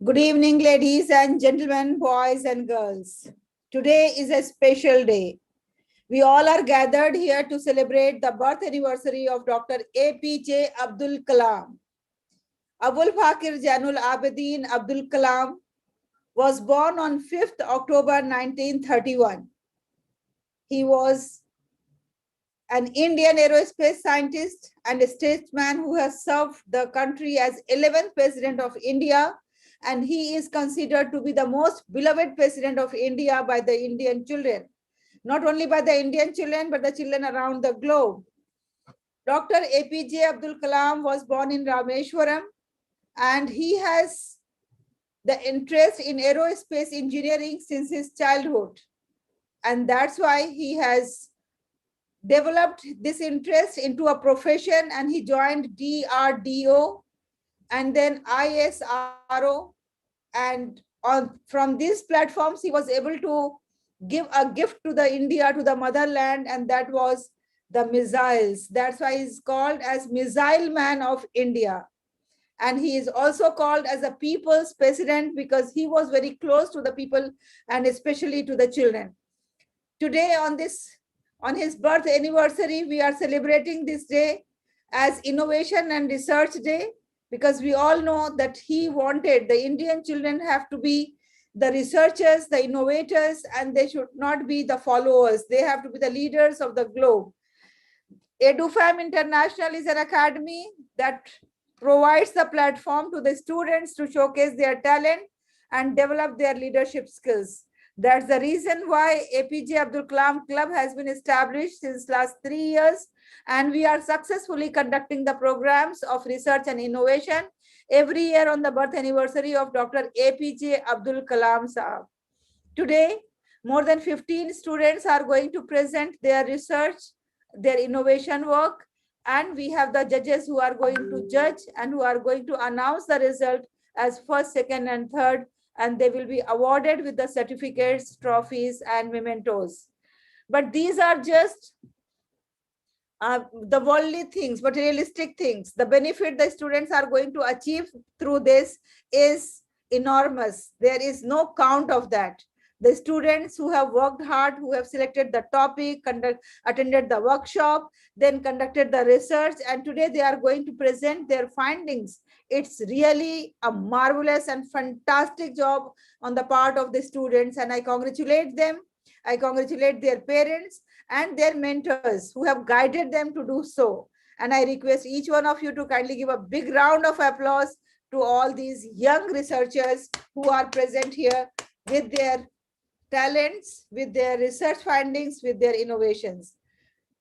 Good evening, ladies and gentlemen, boys and girls. Today is a special day. We all are gathered here to celebrate the birth anniversary of Dr. Apj Abdul Kalam. Abul Fakir Janul Abedin Abdul Kalam was born on 5th October 1931. He was an Indian aerospace scientist and a statesman who has served the country as 11th President of India, and he is considered to be the most beloved President of India by the Indian children. Not only by the Indian children, but the children around the globe. Dr. Apj Abdul Kalam was born in Rameshwaram, and he has the interest in aerospace engineering since his childhood. And that's why he has developed this interest into a profession, and he joined DRDO and then ISRO. And from these platforms, he was able to give a gift to the India, to the motherland, and that was the missiles. That's why he's called as Missile Man of India. And he is also called as a people's president because he was very close to the people and especially to the children. Today on his birth anniversary, we are celebrating this day as Innovation and Research Day, because we all know that he wanted the Indian children have to be the researchers, the innovators, and they should not be the followers. They have to be the leaders of the globe. EduFam International is an academy that provides the platform to the students to showcase their talent and develop their leadership skills. That's the reason why Apj Abdul Kalam Club has been established since last 3 years, and we are successfully conducting the programs of research and innovation every year on the birth anniversary of Dr. Apj Abdul Kalam Sahab. Today, more than 15 students are going to present their research, their innovation work, and we have the judges who are going to judge and who are going to announce the result as first, second, and third, and they will be awarded with the certificates, trophies, and mementos. But these are just the worldly things, materialistic things. The benefit the students are going to achieve through this is enormous. There is no count of that. The students who have worked hard, who have selected the topic, attended the workshop, then conducted the research, and today they are going to present their findings. It's really a marvelous and fantastic job on the part of the students, and I congratulate them. I congratulate their parents and their mentors who have guided them to do so. And I request each one of you to kindly give a big round of applause to all these young researchers who are present here with their talents, with their research findings, with their innovations.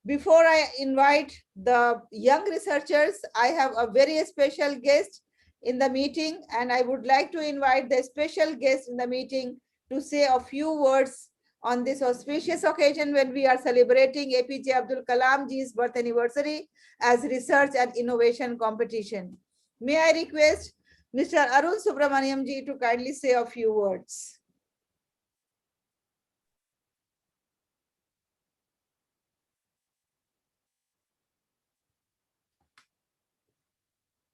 Before I invite the young researchers, I have a very special guest in the meeting, and I would like to invite the special guest in the meeting to say a few words on this auspicious occasion when we are celebrating Apj Abdul Kalam ji's birth anniversary as research and innovation competition. May I request Mr. Arun Subramaniam ji to kindly say a few words.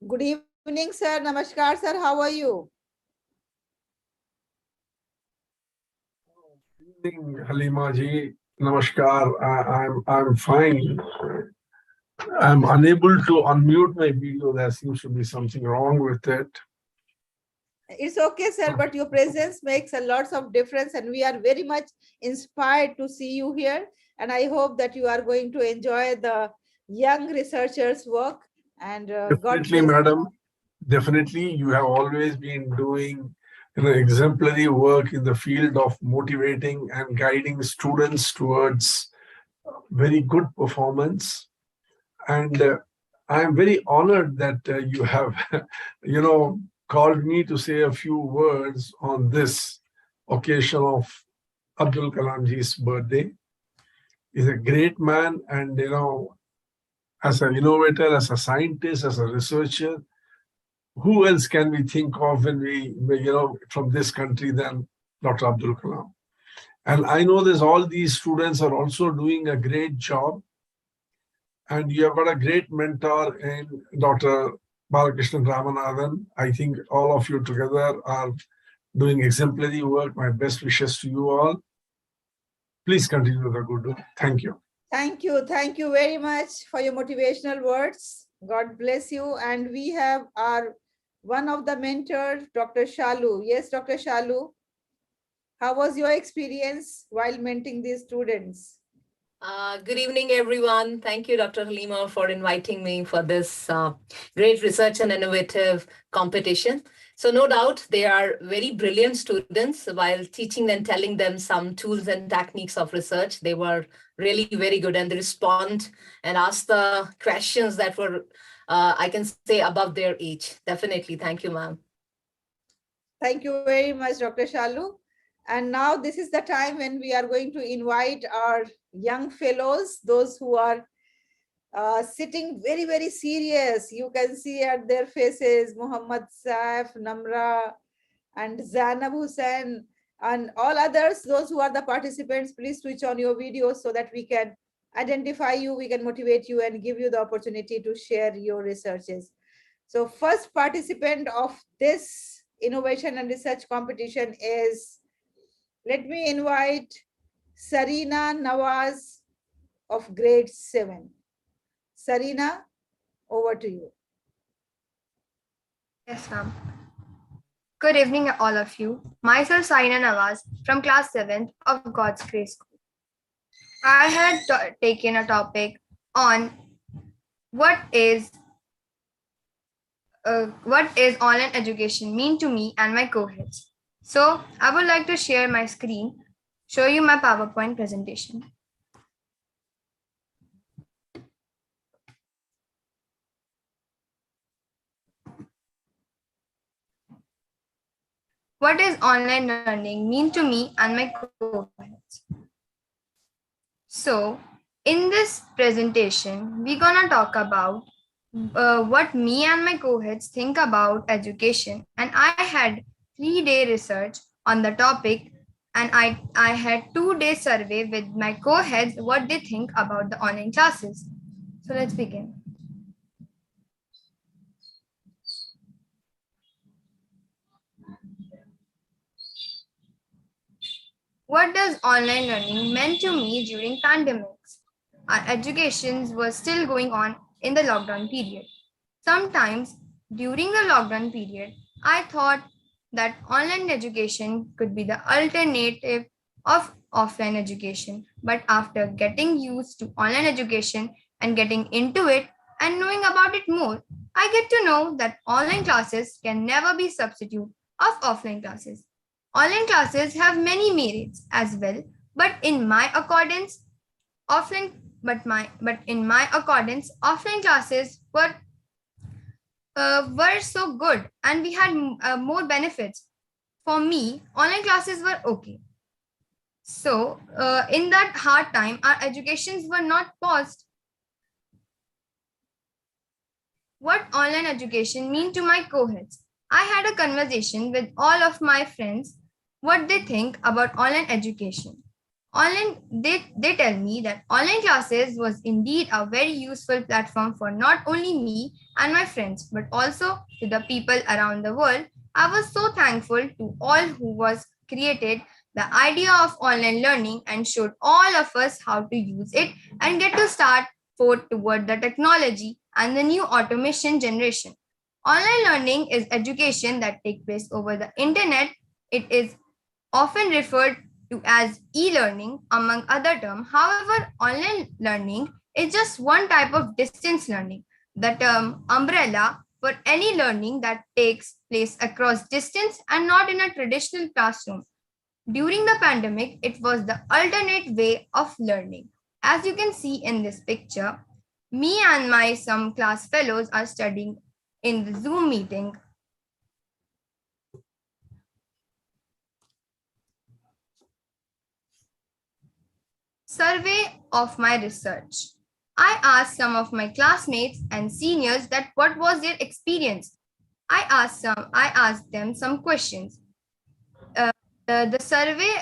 Good evening, sir. Namaskar, sir. How are you? Good evening, Halima ji. Namaskar. I'm fine. I'm unable to unmute my video. There seems to be something wrong with it. It's okay, sir, but your presence makes a lot of difference, and we are very much inspired to see you here. And I hope that you are going to enjoy the young researchers' work. And Definitely, madam. Definitely, you have always been doing exemplary work in the field of motivating and guiding students towards very good performance. And I'm very honored that you have, called me to say a few words on this occasion of Abdul Kalamji's birthday. He's a great man, and as an innovator, as a scientist, as a researcher, who else can we think of when we from this country than Dr. Abdul Kalam? And I know there's all these students are also doing a great job, and you have got a great mentor in Dr. Balakrishnan Ramanathan. I think all of you together are doing exemplary work. My best wishes to you all. Please continue the good work. Thank you. Thank you. Thank you very much for your motivational words. God bless you. And we have our one of the mentors, Dr. Shalu. Yes, Dr. Shalu. How was your experience while mentoring these students? Good evening, everyone. Thank you, Dr. Halima, for inviting me for this great research and innovative competition. So, no doubt, they are very brilliant students. While teaching and telling them some tools and techniques of research, they were really very good, and they respond and ask the questions that were, I can say, above their age. Definitely. Thank you, ma'am. Thank you very much, Dr. Shalu. And now this is the time when we are going to invite our young fellows, those who are sitting very, very serious. You can see at their faces, Muhammad Saif, Namra, and Zainab Hussain, and all others, those who are the participants. Please switch on your videos so that we can identify you, we can motivate you and give you the opportunity to share your researches. So first participant of this innovation and research competition is, let me invite Sarina Nawaz of grade 7. Sarina, over to you. Yes, ma'am. Good evening, all of you. Myself, Saina Nawaz, from class 7th of God's Grace School. I had taken a topic on what is online education mean to me and my co-heads. So I would like to share my screen, show you my PowerPoint presentation. What is online learning mean to me and my co-heads? So in this presentation, we're gonna talk about what me and my co-heads think about education, and I had 3-day research on the topic, and I had 2-day survey with my co-heads what they think about the online classes. So let's begin. What does online learning meant to me during pandemics? Our educations were still going on in the lockdown period. Sometimes during the lockdown period, I thought that online education could be the alternative of offline education. But after getting used to online education and getting into it and knowing about it more, I get to know that online classes can never be substitute of offline classes. Online classes have many merits as well, but in my accordance, offline classes were so good and we had more benefits. For me, online classes were okay. So in that hard time, our educations were not paused. What online education mean to my co-heads? I had a conversation with all of my friends what they think about online education. They tell me that online classes was indeed a very useful platform for not only me and my friends, but also to the people around the world. I was so thankful to all who was created the idea of online learning and showed all of us how to use it and get to start forward toward the technology and the new automation generation. Online learning is education that takes place over the internet. It is often referred to as e-learning among other terms. However, online learning is just one type of distance learning. The term umbrella for any learning that takes place across distance and not in a traditional classroom. During the pandemic, it was the alternate way of learning. As you can see in this picture, me and my some class fellows are studying in the Zoom meeting. Survey of my research. I asked some of my classmates and seniors that what was their experience. I asked them some questions. The survey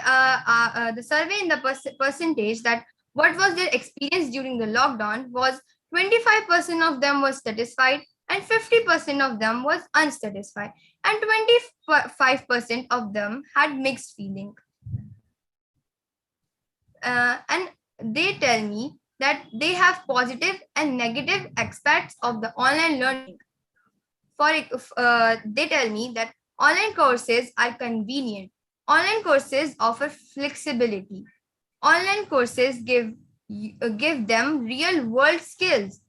in the percentage that what was their experience during the lockdown was 25% of them was satisfied, and 50% of them was unsatisfied, and 25% of them had mixed feeling. And they tell me that they have positive and negative aspects of the online learning. They tell me that online courses are convenient. Online courses offer flexibility. Online courses give them real world skills,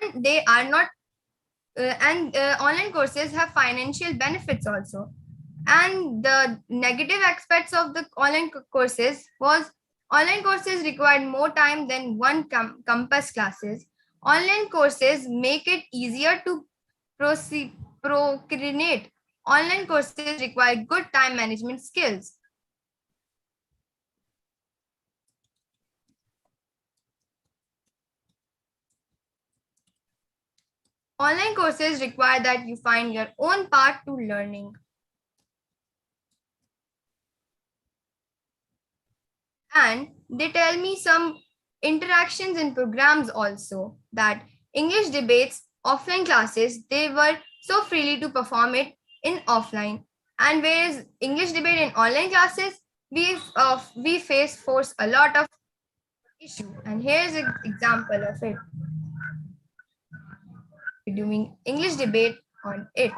and they are not. And online courses have financial benefits also. And the negative aspects of the online courses was online courses required more time than one campus classes. Online courses make it easier to procrastinate. Online courses require good time management skills. Online courses require that you find your own path to learning. And they tell me some interactions in programs also, that English debates, offline classes, they were so freely to perform it in offline. And whereas English debate in online classes, we force a lot of issue. And here's an example of it. We're doing English debate on it.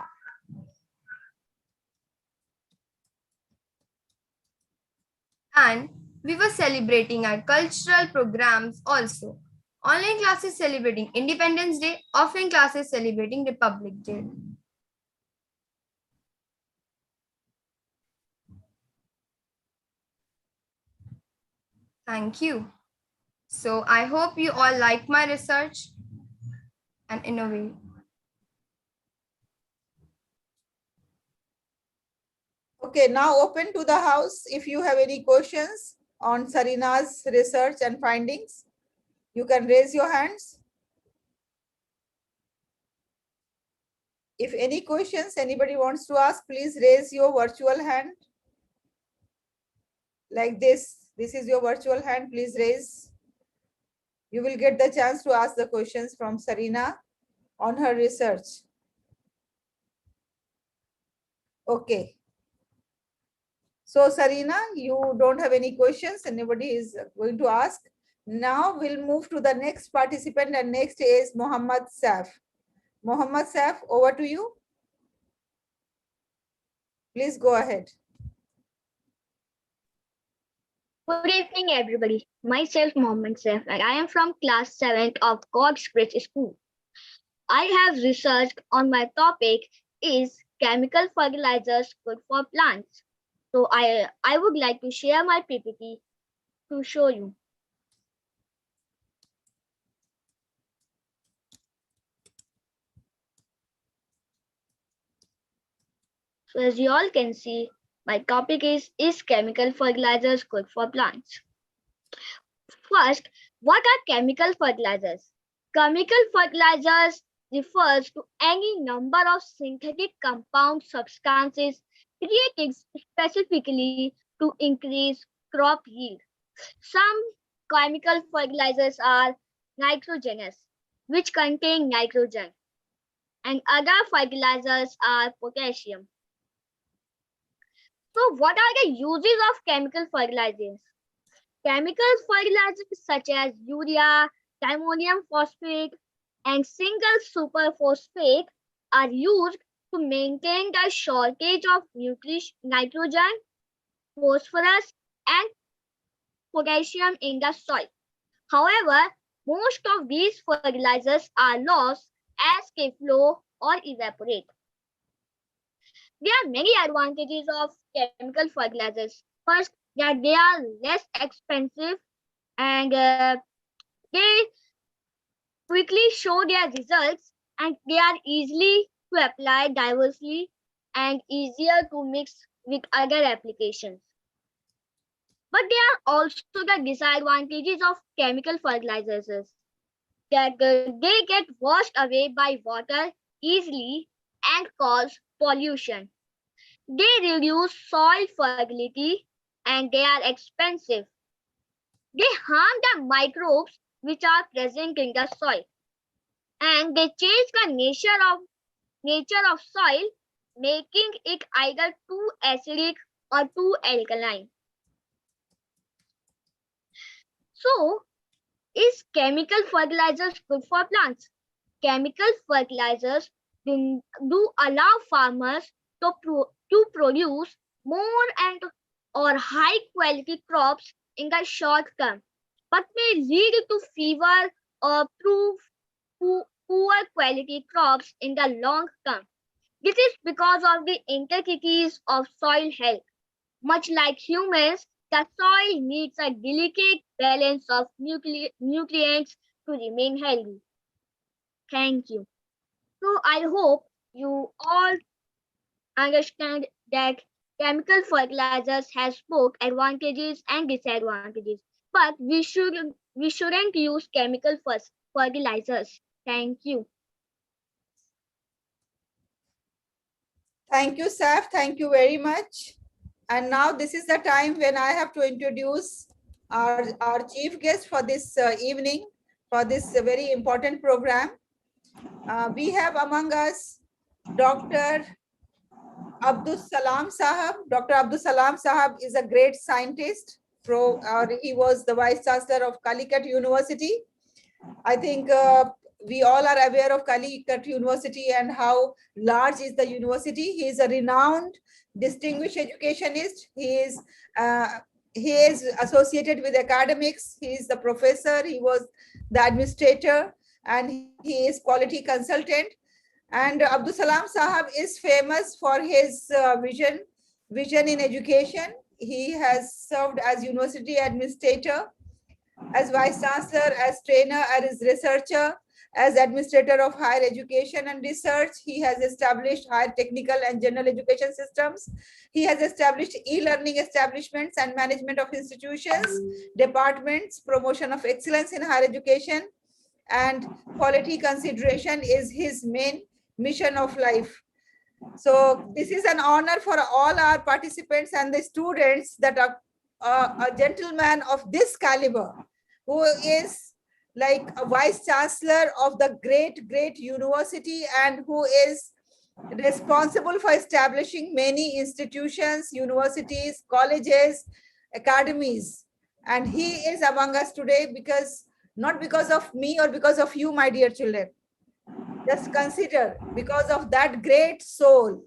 And we were celebrating our cultural programs also. Online classes celebrating Independence Day, offline classes celebrating Republic Day. Thank you. So I hope you all like my research and innovate. Okay, now open to the house. If you have any questions on Sarina's research and findings, you can raise your hands. If any questions anybody wants to ask, please raise your virtual hand. Like this. This is your virtual hand. Please raise. You will get the chance to ask the questions from Sarina on her research. Okay. So Sarina, you don't have any questions. Anybody is going to ask. Now we'll move to the next participant, and next is Mohammad Saif. Mohammad Saif, over to you. Please go ahead. Good evening, everybody. Myself, Mohammed Saif, and I am from class 7th of God's Grace School. I have researched on my topic is chemical fertilizers good for plants. So I would like to share my PPT to show you. So as you all can see, my topic is chemical fertilizers good for plants? First, what are chemical fertilizers? Chemical fertilizers refers to any number of synthetic compound substances created specifically to increase crop yield. Some chemical fertilizers are nitrogenous, which contain nitrogen, and other fertilizers are potassium. So what are the uses of chemical fertilizers? Chemical fertilizers such as urea, diammonium phosphate, and single superphosphate are used to maintain the shortage of nitrogen, phosphorus, and potassium in the soil. However, most of these fertilizers are lost as they flow or evaporate. There are many advantages of chemical fertilizers. First, that they are less expensive and they quickly show their results, and they are easily to apply diversely and easier to mix with other applications. But there are also the disadvantages of chemical fertilizers, that they get washed away by water easily and cause pollution. They reduce soil fertility and they are expensive. They harm the microbes which are present in the soil. and they change the nature of soil, making it either too acidic or too alkaline. So, is chemical fertilizers good for plants? Chemical fertilizers do allow farmers to produce more and or high quality crops in the short term, but may lead to fewer or poor quality crops in the long term. This is because of the intricacies of soil health. Much like humans, the soil needs a delicate balance of nutrients to remain healthy. Thank you. So I hope you all understand that chemical fertilizers has both advantages and disadvantages, but we shouldn't use chemical fertilizers. Thank you. Thank you, Saf. Thank you very much. And now this is the time when I have to introduce our chief guest for this evening, for this very important program. We have among us Dr. Abdul Kalam Sahab. Dr. Abdul Kalam Sahab is a great scientist. He was the Vice Chancellor of Calicut University. I think we all are aware of Calicut University and how large is the university. He is a renowned, distinguished educationist. He is associated with academics. He is the professor. He was the administrator, and he is quality consultant. And Abdul Kalam Sahab is famous for his vision in education. He has served as university administrator, as vice chancellor, as trainer, as researcher, as administrator of higher education and research. He has established higher technical and general education systems. He has established e-learning establishments and management of institutions, departments, promotion of excellence in higher education, and quality consideration is his main mission of life. So this is an honor for all our participants and the students that a gentleman of this caliber, who is like a vice chancellor of the great university and who is responsible for establishing many institutions, universities, colleges, academies. And he is among us today not because of me or because of you, my dear children. Just consider, because of that great soul,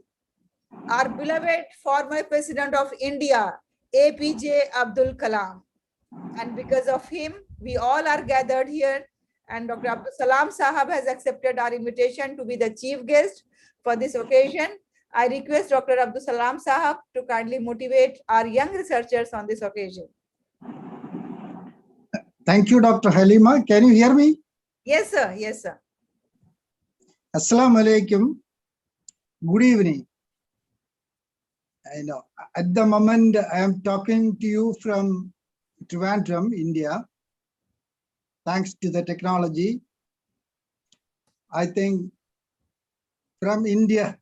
our beloved former President of India, Apj Abdul Kalam. And because of him, we all are gathered here. And Dr. Abdul Kalam Sahab has accepted our invitation to be the chief guest for this occasion. I request Dr. Abdul Kalam Sahab to kindly motivate our young researchers on this occasion. Thank you, Dr. Halima. Can you hear me? Yes, sir. Yes, sir. Assalamu alaikum. Good evening. I know at the moment I am talking to you from Trivandrum, India. Thanks to the technology, I think from India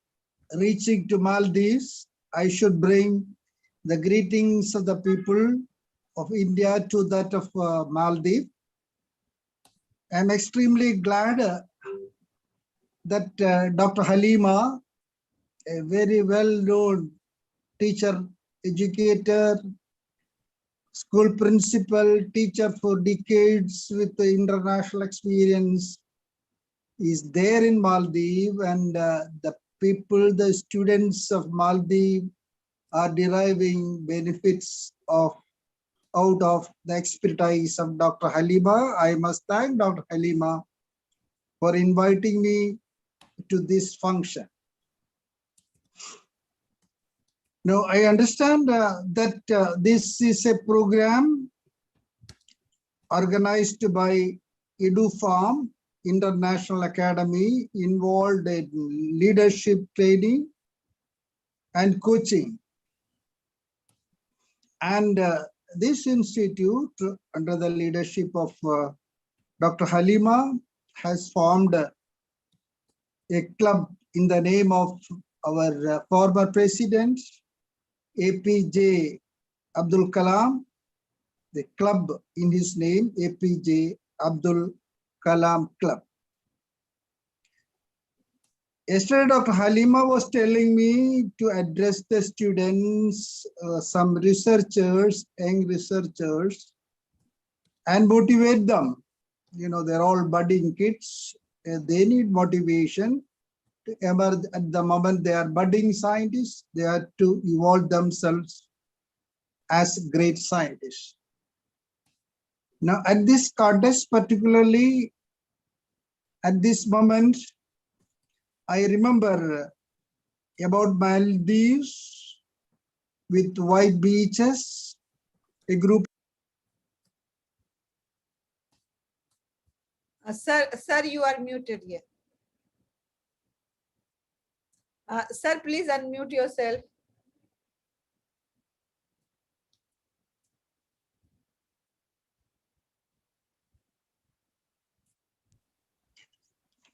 reaching to Maldives, I should bring the greetings of the people of India to that of Maldives. I am extremely glad that Dr. Halima, a very well-known teacher, educator, school principal, teacher for decades with the international experience, is there in Maldives, and the people, the students of Maldives are deriving benefits out of the expertise of Dr. Halima. I must thank Dr. Halima for inviting me to this function. Now, I understand that this is a program organized by EduFarm International Academy, involved in leadership training and coaching. And this institute, under the leadership of Dr. Halima, has formed a club in the name of our former president, Apj Abdul Kalam, the club in his name, Apj Abdul Kalam Club. Yesterday, Dr. Halima was telling me to address the students, some researchers, young researchers, and motivate them. You know, they're all budding kids. They need motivation to emerge. At the moment they are budding scientists, they have to evolve themselves as great scientists. Now, at this context, particularly at this moment, I remember about Maldives with white beaches, a group. Sir, you are muted here. Sir, please unmute yourself.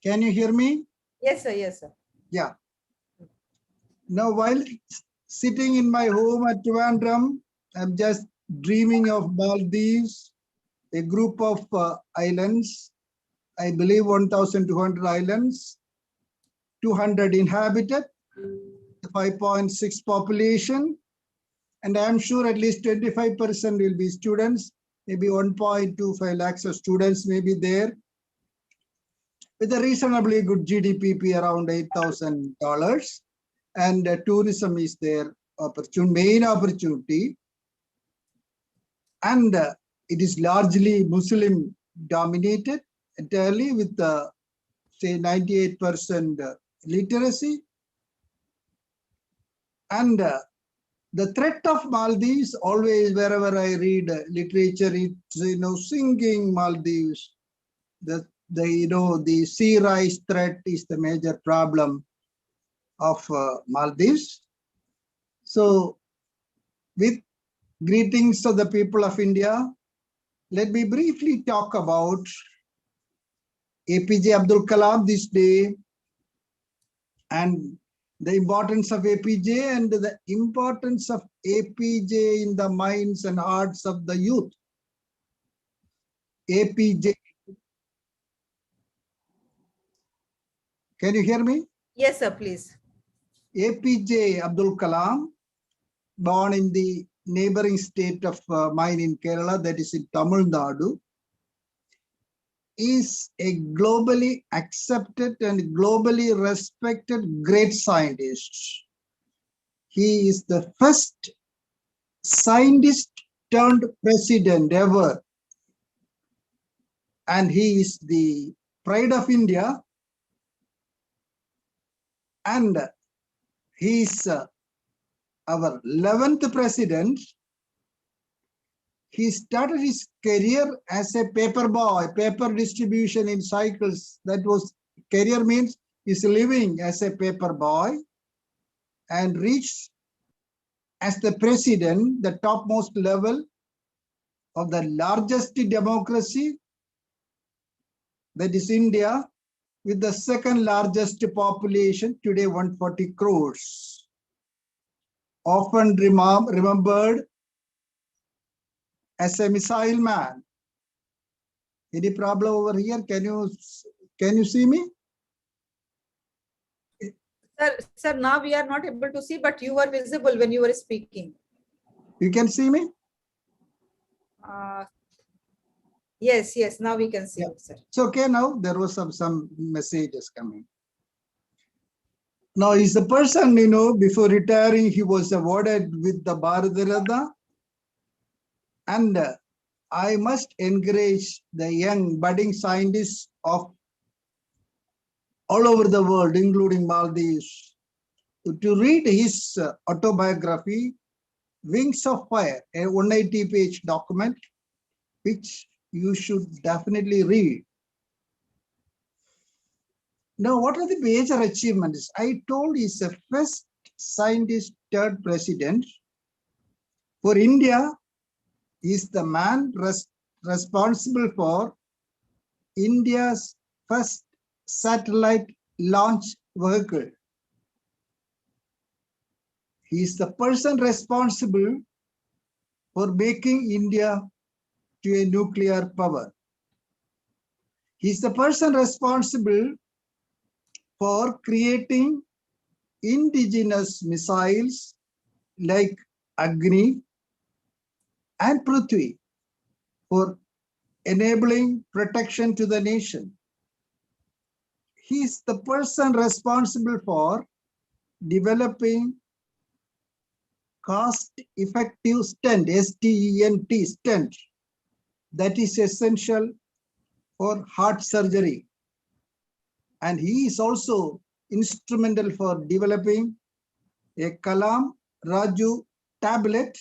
Can you hear me? Yes, sir. Yes, sir. Yeah. Now, while sitting in my home at Trivandrum, I'm just dreaming of Maldives, a group of islands, I believe 1,200 islands, 200 inhabited, 5.6 population, and I'm sure at least 25% will be students, maybe 1.25 lakhs of students may be there, with a reasonably good GDP around $8,000, and tourism is their main opportunity, and it is largely Muslim dominated entirely with say 98% literacy, and the threat of Maldives always, wherever I read literature, it's singing Maldives. The sea rise threat is the major problem of Maldives. So, with greetings to the people of India, let me briefly talk about Apj Abdul Kalam this day, and the importance of APJ and the importance of APJ in the minds and hearts of the youth. APJ. Can you hear me? Yes, sir, please. Apj Abdul Kalam, born in the neighboring state of mine in Kerala, that is in Tamil Nadu, is a globally accepted and globally respected great scientist. He is the first scientist turned president ever, and he is the pride of India, and he is our 11th president. He started his career as a paper boy, paper distribution in cycles. That was career, means he's living as a paper boy, and reached as the president, the topmost level of the largest democracy, that is India, with the second largest population, today 140 crores. Often remembered as a missile man. Any problem over here? Can you see me? Sir, now we are not able to see, but you were visible when you were speaking. You can see me? Yes, now we can see Yeah. it, sir. It's okay now. There was some messages coming. Now, he's the person, before retiring, he was awarded with the Bharat Ratna. And I must encourage the young budding scientists of all over the world, including Maldives, to read his autobiography, Wings of Fire, a 180-page document, which you should definitely read. Now, what are the major achievements? I told he's the first scientist turned president. For India, he's the man responsible for India's first satellite launch vehicle. He is the person responsible for making India to a nuclear power. He is the person responsible for creating indigenous missiles like Agni and Prithvi for enabling protection to the nation. He is the person responsible for developing cost-effective stent, S-T-E-N-T, stent, that is essential for heart surgery. And he is also instrumental for developing a Kalam Raju tablet,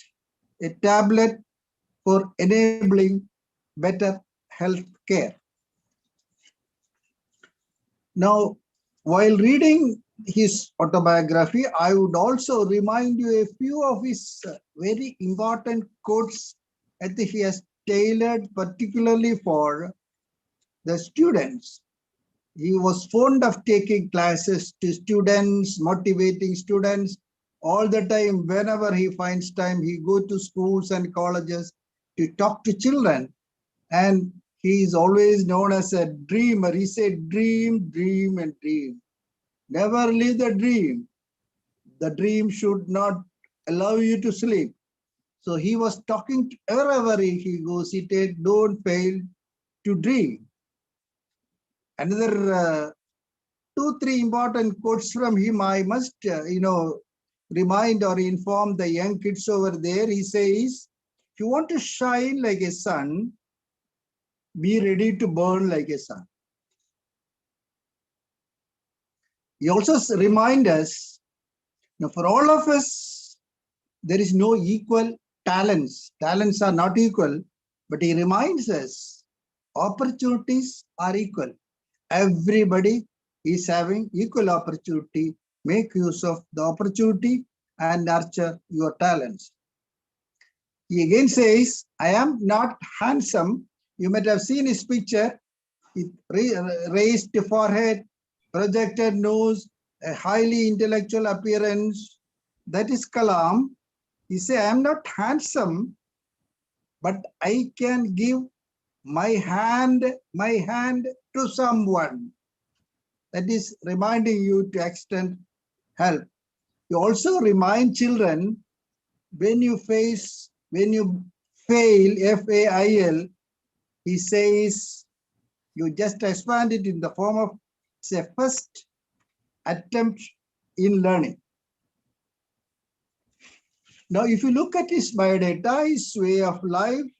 a tablet for enabling better health care. Now, while reading his autobiography, I would also remind you a few of his very important quotes that he has tailored particularly for the students. He was fond of taking classes to students, motivating students all the time. Whenever he finds time, he go to schools and colleges to talk to children. And he is always known as a dreamer. He said, dream, dream, and dream. Never leave the dream. The dream should not allow you to sleep. So he was talking to wherever he goes, he said, don't fail to dream. Another 2-3 important quotes from him, I must, remind or inform the young kids over there. He says, if you want to shine like a sun, be ready to burn like a sun. He also reminds us, for all of us, there is no equal talents. Talents are not equal, but he reminds us, opportunities are equal. Everybody is having equal opportunity. Make use of the opportunity and nurture your talents. He again says, I am not handsome. You might have seen his picture. Raised forehead, projected nose, a highly intellectual appearance. That is Kalam. He says, I am not handsome, but I can give my hand to someone. That is reminding you to extend help. You also remind children, when you fail, F-A-I-L, he says, you just expand it in the form of, it's a first attempt in learning. Now, if you look at his biodata, his way of life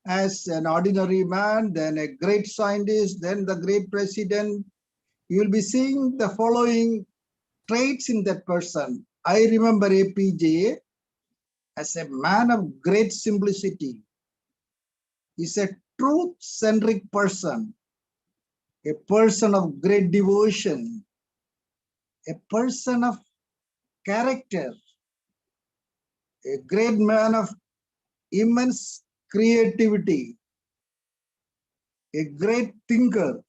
as an ordinary man, then a great scientist, then the great president, you will be seeing the following traits in that person. I remember APJ as a man of great simplicity. He's a truth-centric person, a person of great devotion, a person of character, a great man of immense creativity, a great thinker,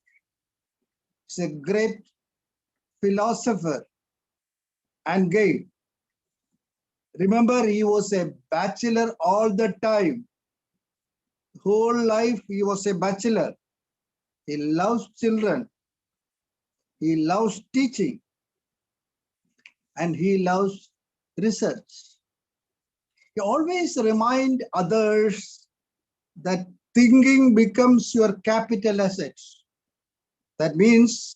he's a great philosopher and guide. Remember, he was a bachelor all the time. Whole life, he was a bachelor. He loves children. He loves teaching. And he loves research. He always reminds others that thinking becomes your capital assets. That means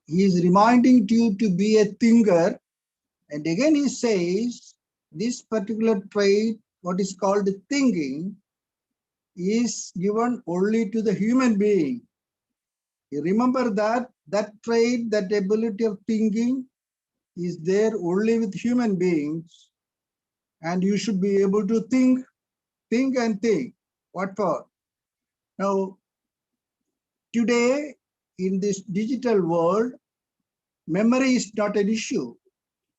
he is reminding you to be a thinker. And again, he says this particular trait, what is called thinking, is given only to the human being. You remember that trait, that ability of thinking is there only with human beings. And you should be able to think and think. What for? Now, today in this digital world, memory is not an issue.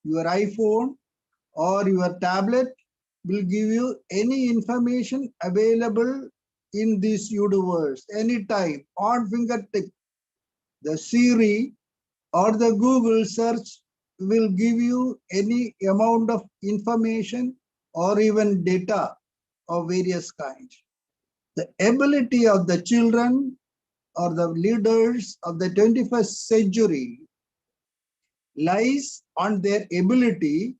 Your iPhone or your tablet will give you any information available in this universe, anytime, on fingertip. The Siri or the Google search will give you any amount of information or even data of various kinds. The ability of the children or the leaders of the 21st century lies on their ability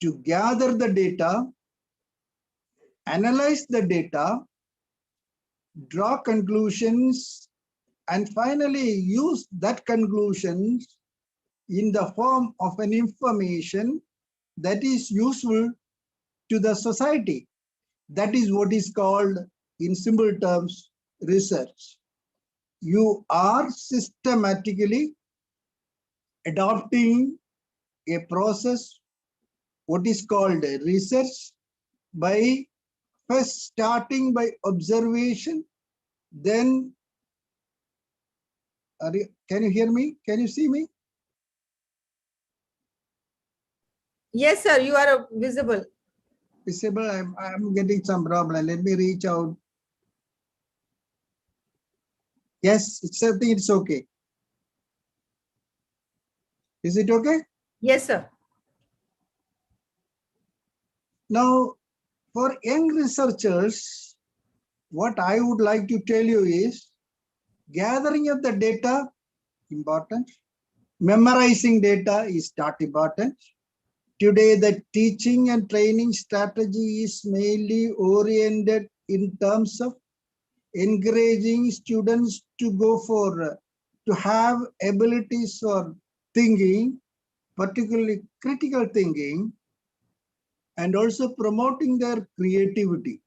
to gather the data, analyze the data, draw conclusions, and finally use that conclusions in the form of an information that is useful to the society. That is what is called, in simple terms, research. You are systematically adopting a process, what is called research, by first starting by observation, then, can you hear me? Can you see me? Yes, sir, you are visible. Visible, I'm getting some problem. Let me reach out. Yes, I think it's okay. Is it okay? Yes, sir. Now, for young researchers, what I would like to tell you is gathering of the data, important. Memorizing data is not important. Today, the teaching and training strategy is mainly oriented in terms of encouraging students to go for, to have abilities for thinking, particularly critical thinking, and also promoting their creativity.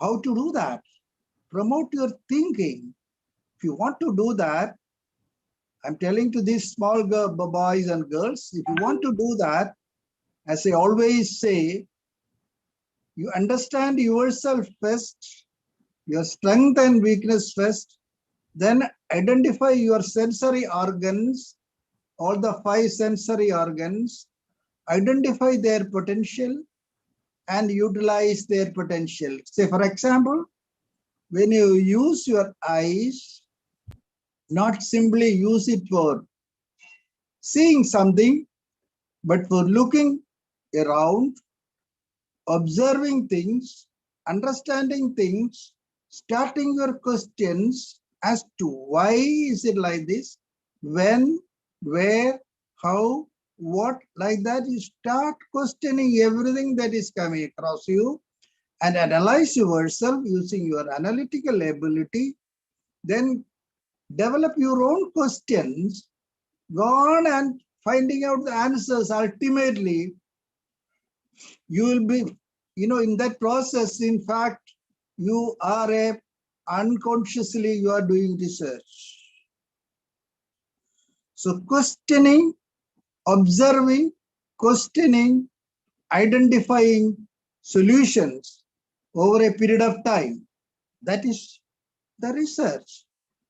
How to do that? Promote your thinking. If you want to do that, I'm telling to these small boys and girls, if you want to do that, as I always say, you understand yourself first, your strength and weakness first, then identify your sensory organs, all the 5 sensory organs, identify their potential and utilize their potential. Say, for example, when you use your eyes, not simply use it for seeing something, but for looking around, observing things, understanding things, starting your questions as to why is it like this, when, where, how, what, like that. You start questioning everything that is coming across you and analyze yourself using your analytical ability. Then develop your own questions, go on and finding out the answers. Ultimately, you will be, in that process, in fact, you are unconsciously, you are doing research. So questioning, observing, questioning, identifying solutions over a period of time, that is the research.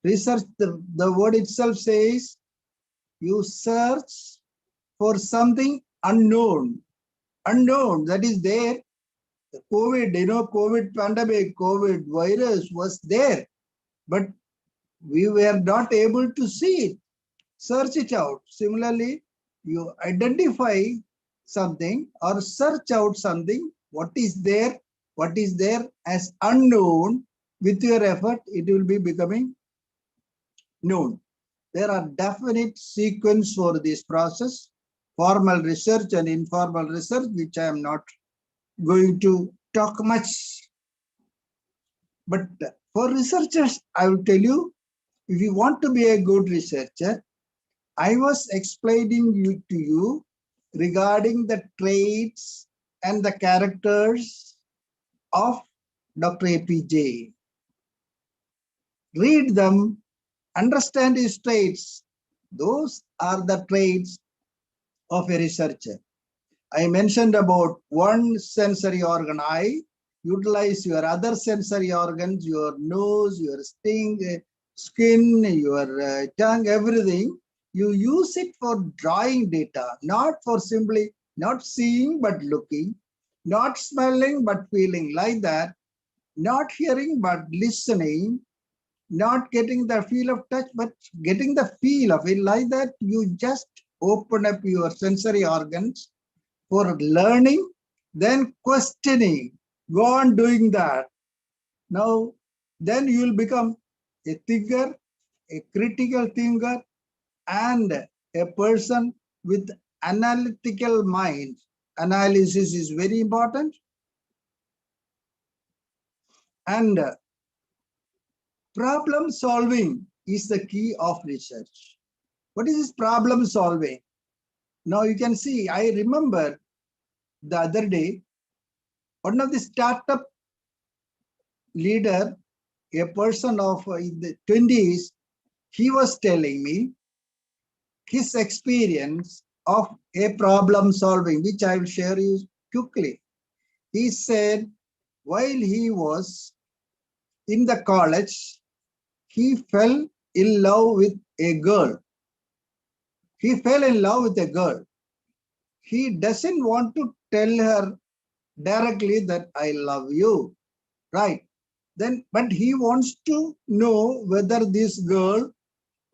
Research, the word itself says, you search for something unknown. Unknown, that is there. The COVID, COVID pandemic, COVID virus was there, but we were not able to see it. Search it out. Similarly, you identify something or search out something, what is there as unknown. With your effort, it will be becoming known. There are definite sequence for this process, formal research and informal research, which I am not going to talk much. But for researchers, I will tell you, if you want to be a good researcher, I was explaining to you regarding the traits and the characters of Dr. Apj. Read them, understand his traits. Those are the traits of a researcher. I mentioned about one sensory organ, eye. Utilize your other sensory organs, your nose, your skin, your tongue, everything. You use it for drawing data, not for simply not seeing but looking, not smelling but feeling, like that, not hearing but listening, not getting the feel of touch but getting the feel of it, like that. You just open up your sensory organs for learning, then questioning. Go on doing that. Now, then you will become a thinker, a critical thinker, and a person with analytical mind. Analysis is very important. And problem solving is the key of research. What is this problem solving? Now you can see, I remember the other day, one of the startup leader, a person of in the 20s, he was telling me his experience of a problem solving, which I will share you quickly. He said while he was in the college, he fell in love with a girl. He fell in love with a girl. He doesn't want to tell her directly that I love you, right? Then, but he wants to know whether this girl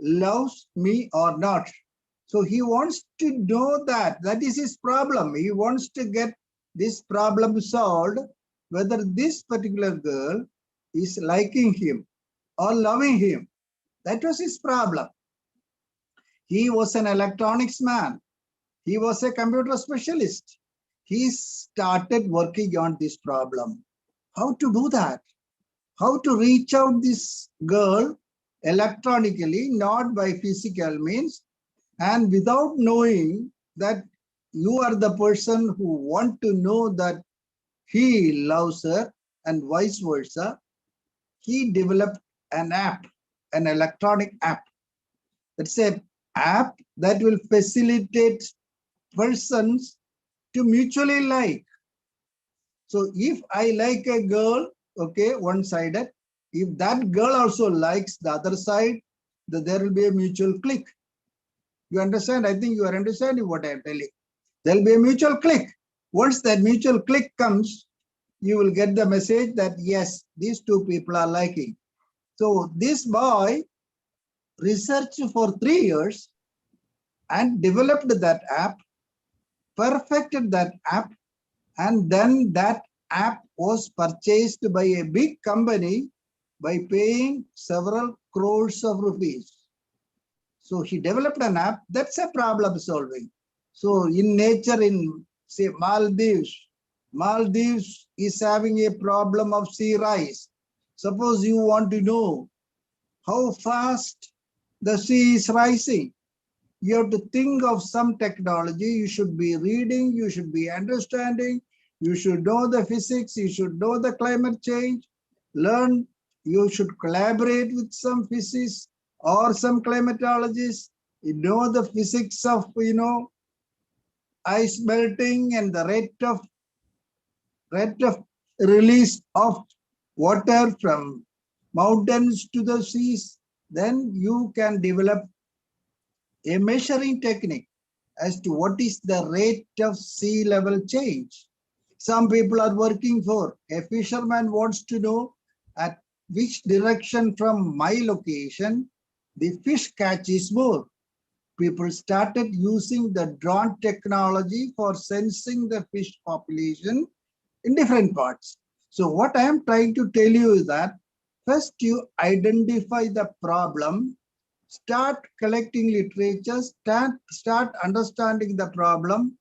loves me or not. So he wants to know that. That is his problem. He wants to get this problem solved, whether this particular girl is liking him or loving him. That was his problem. He was an electronics man. He was a computer specialist. He started working on this problem. How to do that? How to reach out this girl electronically, not by physical means, and without knowing that you are the person who want to know that he loves her and vice versa. He developed an app, an electronic app. It's an app that will facilitate persons to mutually like. So if I like a girl, okay, one-sided, if that girl also likes the other side, then there will be a mutual click. You understand? I think you are understanding what I am telling. There will be a mutual click. Once that mutual click comes, you will get the message that yes, these two people are liking. So this boy researched for 3 years and developed that app, perfected that app, and then that app was purchased by a big company by paying several crores of rupees. So he developed an app. That's a problem solving. So in nature, in say Maldives is having a problem of sea rise. Suppose you want to know how fast the sea is rising. You have to think of some technology. You should be reading, you should be understanding, you should know the physics, you should know the climate change, learn, you should collaborate with some physicists or some climatologists, you know the physics of, ice melting and the rate of release of water from mountains to the seas. Then you can develop a measuring technique as to what is the rate of sea level change. Some people are working for, a fisherman wants to know at which direction from my location the fish catch is more. People started using the drone technology for sensing the fish population in different parts. So what I am trying to tell you is that first you identify the problem, start collecting literature, start understanding the problem,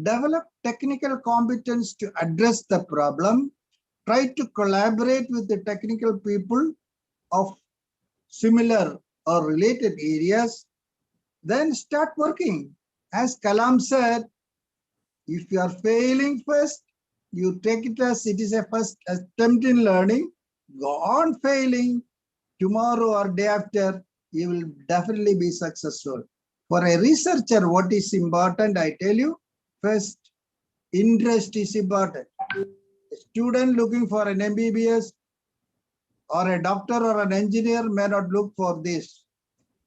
develop technical competence to address the problem, try to collaborate with the technical people of similar or related areas, then start working. As Kalam said, if you are failing first, you take it as it is a first attempt in learning, go on failing, tomorrow or day after, you will definitely be successful. For a researcher, what is important, I tell you, first, interest is important. A student looking for an MBBS or a doctor or an engineer may not look for this.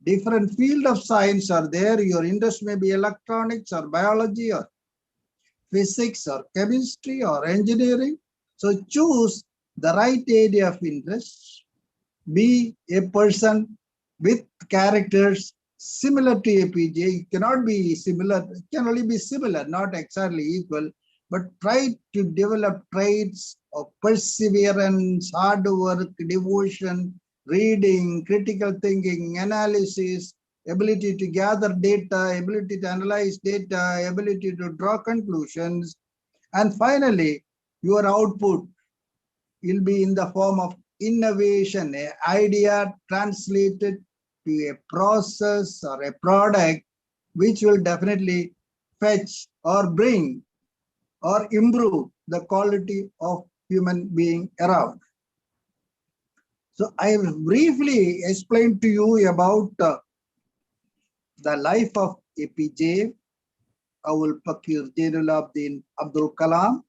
Different field of science are there. Your interest may be electronics or biology or physics or chemistry or engineering. So choose the right area of interest. Be a person with characters similar to APJ. It cannot be similar, it can only be similar, not exactly equal, but try to develop traits of perseverance, hard work, devotion, reading, critical thinking, analysis, ability to gather data, ability to analyze data, ability to draw conclusions, and finally, your output will be in the form of innovation, an idea translated to a process or a product which will definitely fetch or bring or improve the quality of human being around. So I will briefly explain to you about the life of Apj Abdul Kalam.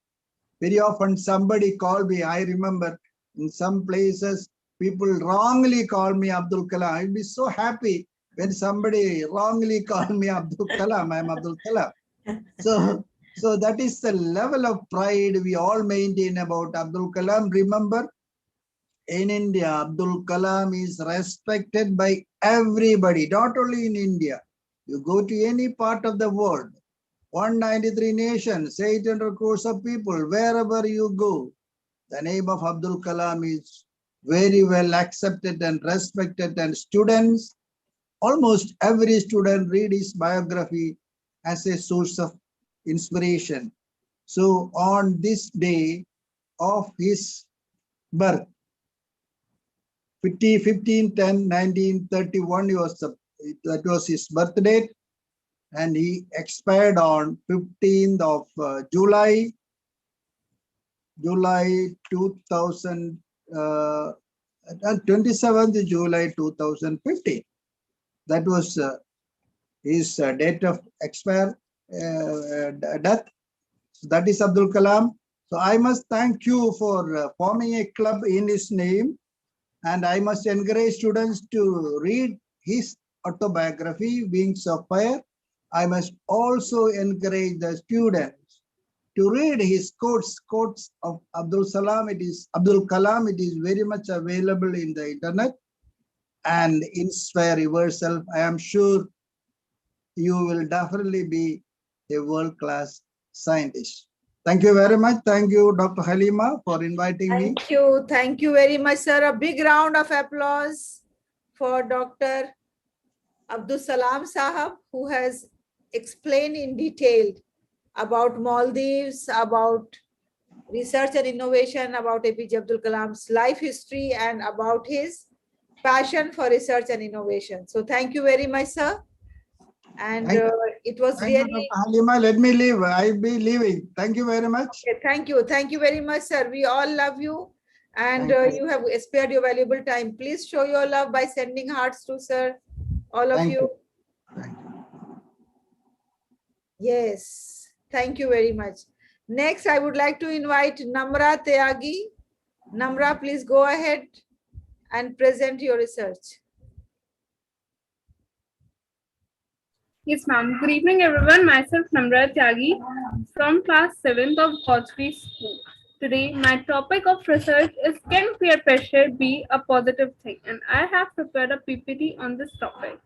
Very often somebody called me, I remember in some places, people wrongly call me Abdul Kalam. I'd be so happy when somebody wrongly called me Abdul Kalam. I'm Abdul Kalam. So that is the level of pride we all maintain about Abdul Kalam. Remember, in India, Abdul Kalam is respected by everybody, not only in India. You go to any part of the world, 193 nations, 800 crores of people, wherever you go, the name of Abdul Kalam is very well accepted and respected, and students, almost every student read his biography as a source of inspiration. So on this day of his birth, 15/10/1931, that was his birth date, and he expired on 15th of July 2000, 27th July 2015. That was his date of death. So that is Abdul Kalam. So I must thank you for forming a club in his name, and I must encourage students to read his autobiography, Wings of Fire. I must also encourage the students to read his quotes of Abdul Kalam. It is very much available in the internet, and inspire yourself. I am sure you will definitely be a world-class scientist. Thank you very much. Thank you, Dr. Halima, for inviting me. Thank you. Thank you very much, sir. A big round of applause for Dr. Abdul Salam Sahab, who has explained in detail about Maldives, about research and innovation, about Apj Abdul Kalam's life history, and about his passion for research and innovation. So thank you very much, sir. And it was Thank really... you, Dr. Halima. Let me leave. I'll be leaving. Thank you very much. Okay, thank you. Thank you very much, sir. We all love you. And you have spared your valuable time. Please show your love by sending hearts to sir, all of you. Thank you. Yes, thank you very much. Next, I would like to invite Namra Tyagi. Namra, please go ahead and present your research. Yes, ma'am. Good evening, everyone. Myself, Namra Tyagi, from class 7th of Godfrey School. Today, my topic of research is, can peer pressure be a positive thing? And I have prepared a PPT on this topic.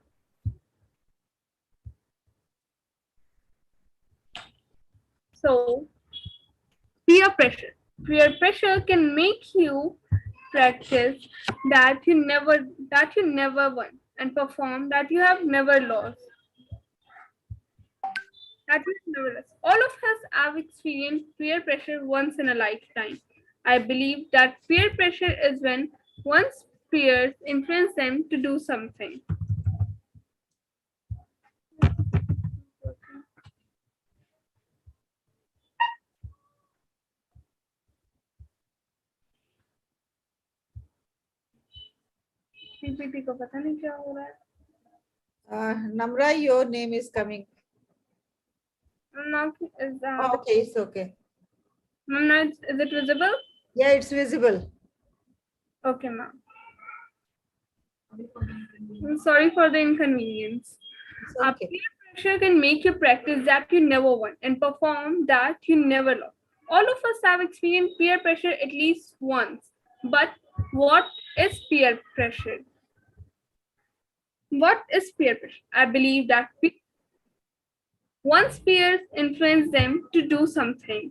So, peer pressure. Peer pressure can make you practice that you never won, and perform that you have never lost. All of us have experienced peer pressure once in a lifetime. I believe that peer pressure is when one's peers influence them to do something. PPT को पता नहीं क्या हो रहा है. Namra, your name is coming. Now is Okay, it's okay. Ma'am, is it visible? Yeah, it's visible. Okay, ma'am. I'm sorry for the inconvenience. Okay. Peer pressure can make you practice that you never won and perform that you never lost. All of us have experienced peer pressure at least once. But what is peer pressure? What is peer pressure? I believe that one's peers influence them to do something.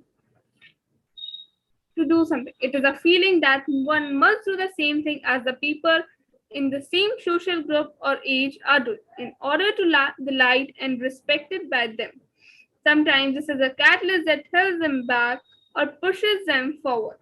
It is a feeling that one must do the same thing as the people in the same social group or age are doing in order to be liked and respected by them. Sometimes this is a catalyst that holds them back or pushes them forward.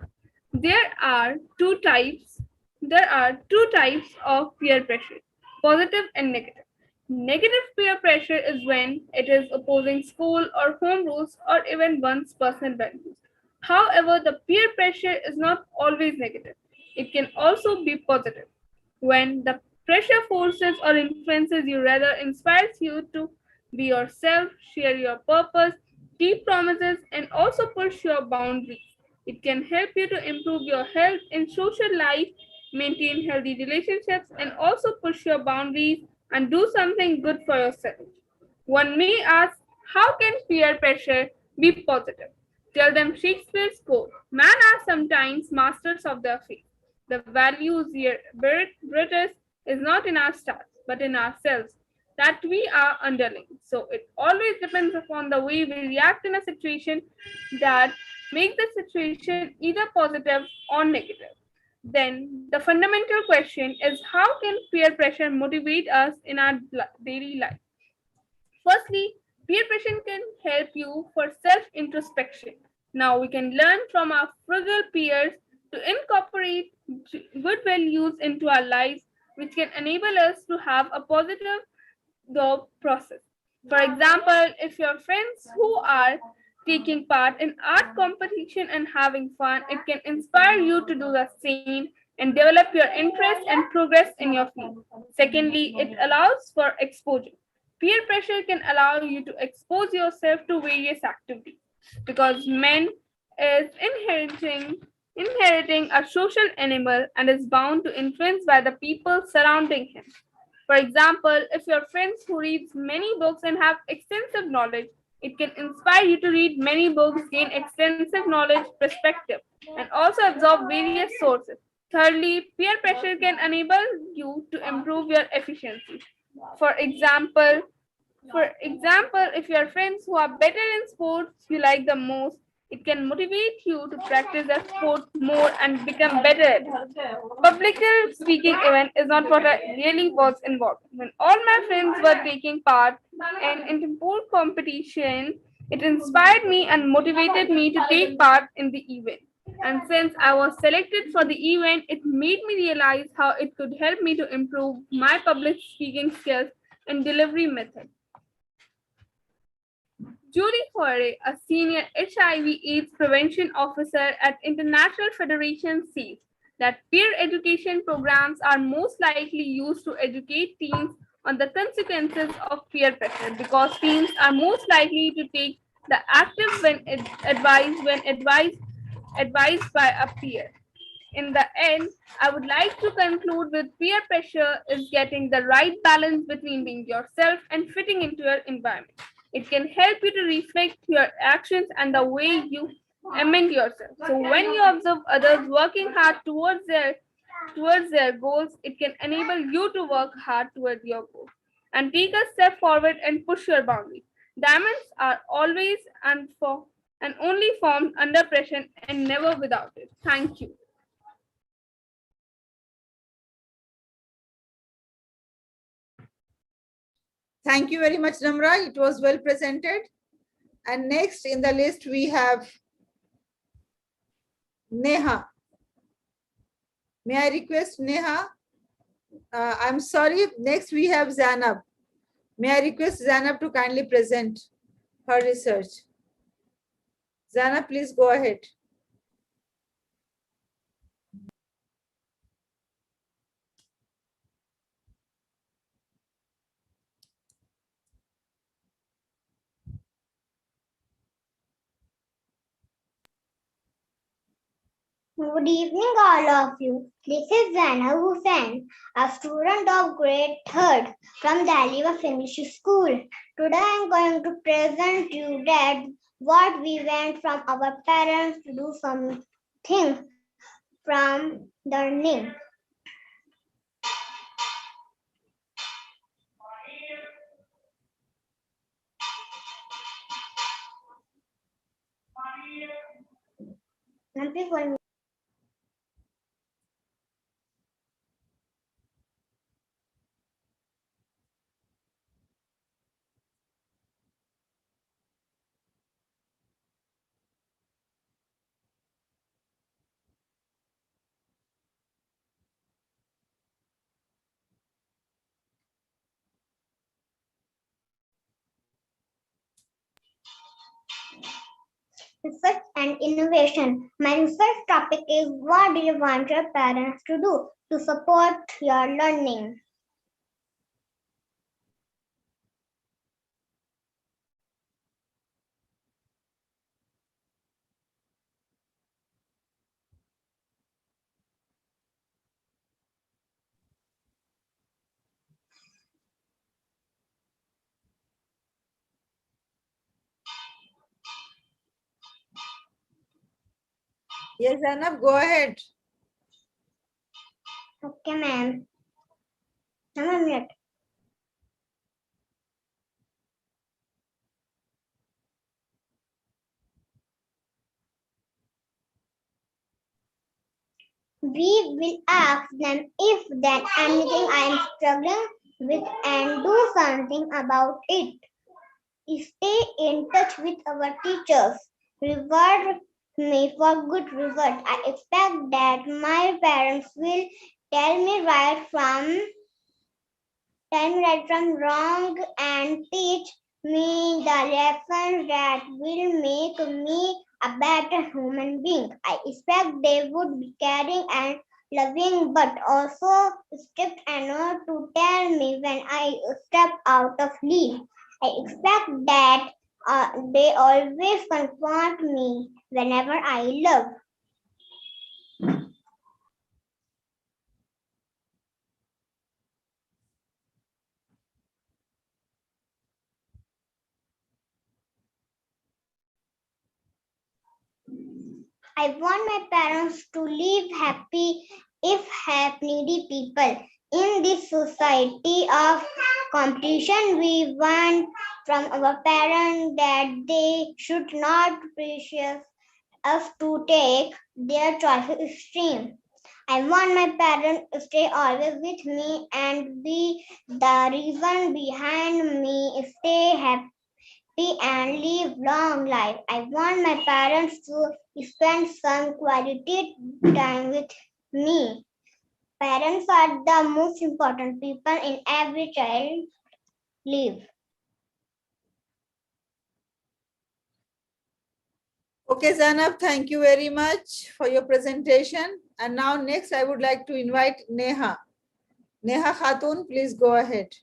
There are two types. There are two types of peer pressure: positive and negative. Negative peer pressure is when it is opposing school or home rules or even one's personal values. However, the peer pressure is not always negative. It can also be positive. When the pressure forces or influences you, rather inspires you to be yourself, share your purpose, keep promises, and also push your boundaries. It can help you to improve your health in social life, maintain healthy relationships, and also push your boundaries and do something good for yourself. One may ask, how can peer pressure be positive? Tell them Shakespeare's quote: "Men are sometimes masters of their fate. The values here British is not in our stars, but in ourselves, that we are underlings." So it always depends upon the way we react in a situation that make the situation either positive or negative. Then the fundamental question is, how can peer pressure motivate us in our daily life? Firstly, peer pressure can help you for self introspection. Now we can learn from our frugal peers to incorporate good values into our lives, which can enable us to have a positive the process. For example, if your friends who are taking part in art competition and having fun, it can inspire you to do the same and develop your interest and progress in your field. Secondly, it allows for exposure. Peer pressure can allow you to expose yourself to various activities because man is inheriting a social animal and is bound to influence by the people surrounding him. For example, if your friends who reads many books and have extensive knowledge, it can inspire you to read many books, gain extensive knowledge, perspective, and also absorb various sources. Thirdly, peer pressure can enable you to improve your efficiency. For example, if your friends who are better in sports you like the most, it can motivate you to practice that sport more and become better at it. Public speaking event is not what I really was involved. When all my friends were taking part in sport competition, it inspired me and motivated me to take part in the event. And since I was selected for the event, it made me realize how it could help me to improve my public speaking skills and delivery method. Julie Foray, a senior HIV/AIDS prevention officer at International Federation, says that peer education programs are most likely used to educate teens on the consequences of peer pressure because teens are most likely to take the active when advised by a peer. In the end, I would like to conclude with peer pressure is getting the right balance between being yourself and fitting into your environment. It can help you to reflect your actions and the way you amend yourself. So when you observe others working hard towards their goals, it can enable you to work hard toward your goals and take a step forward and push your boundaries. Diamonds are always and only formed under pressure and never without it. Thank you. Thank you very much, Namra. It was well presented. And next in the list, we have Neha. May I request Neha? I'm sorry. Next, we have Zanab. May I request Zanab to kindly present her research? Zanab, please go ahead. Good evening, all of you. This is Zainab Hussain, a student of grade 3rd from the Aliva Finnish School. Today I am going to present you that what we went from our parents to do something from learning. research and innovation. My research topic is what do you want your parents to do to support your learning? Yes, Zainab, go ahead. Okay, ma'am. I'm mute. We will ask them if there's anything I am struggling with and do something about it. Stay in touch with our teachers. Reward me for good result. I expect that my parents will tell me right from wrong and teach me the lessons that will make me a better human being. I expect they would be caring and loving, but also strict enough to tell me when I step out of leave. I expect that they always confront me whenever I love. I want my parents to live happy if help needy people. In this society of competition, we want from our parents that they should not pressure us to take their choices extreme. I want my parents to stay always with me and be the reason behind me stay happy and live long life. I want my parents to spend some quality time with me. Parents are the most important people in every child's life. Okay, Zainab, thank you very much for your presentation. And now next, I would like to invite Neha. Neha Khatun, please go ahead.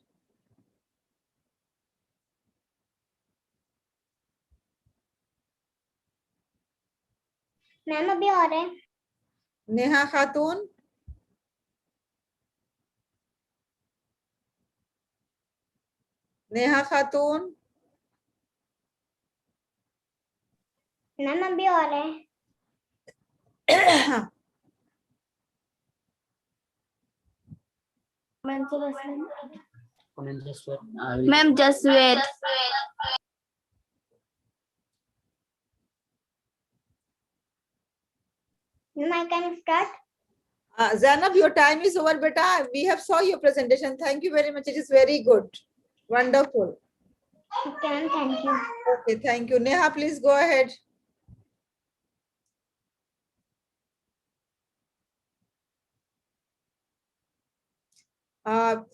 Ma'am अभी और है Neha Khatun. Neha Khatun. Ma'am अभी और है Ma'am, just wait. Ma'am I can start. Zainab, your time is over, beta. We have saw your presentation. Thank you very much. It is very good. Wonderful. Okay, thank you. Okay, thank you. Neha, please go ahead.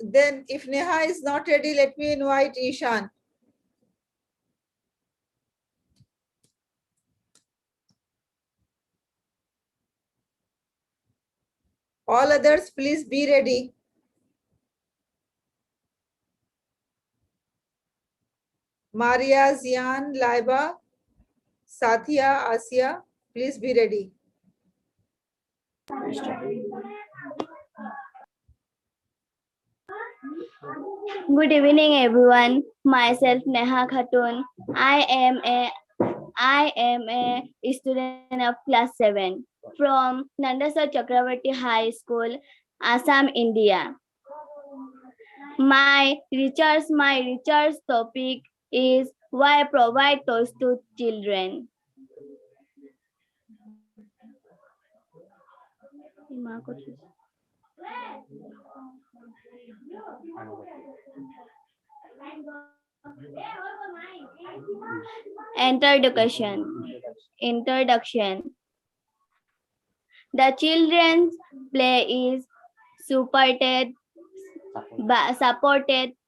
Then if Neha is not ready, let me invite Ishan. All others, please be ready. Maria, Zian, Laiba, Sathia, Asia, please be ready. Good evening, everyone. Myself Neha Khatun. I am a student of class 7 from Nandasar Chakravarti High School, Assam, India. My research topic is why provide toys to children. Introduction. The children's play is supported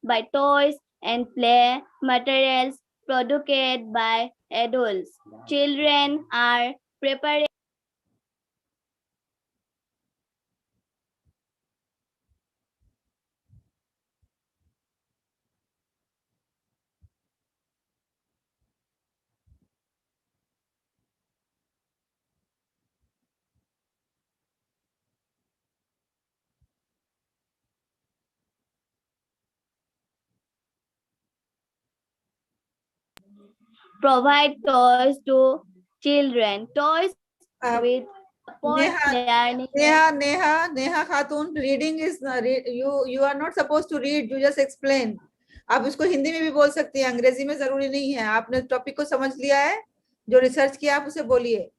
by toys and play materials produced by adults. Children are preparing provide toys to children. Toys with support learning. Neha Khatun, reading is you are not supposed to read. You just explain. आप इसको हिंदी में भी बोल सकती हैं, अंग्रेजी में जरूरी नहीं है. आपने टॉपिक को समझ लिया है, जो रिसर्च किया आप उसे बोलिए.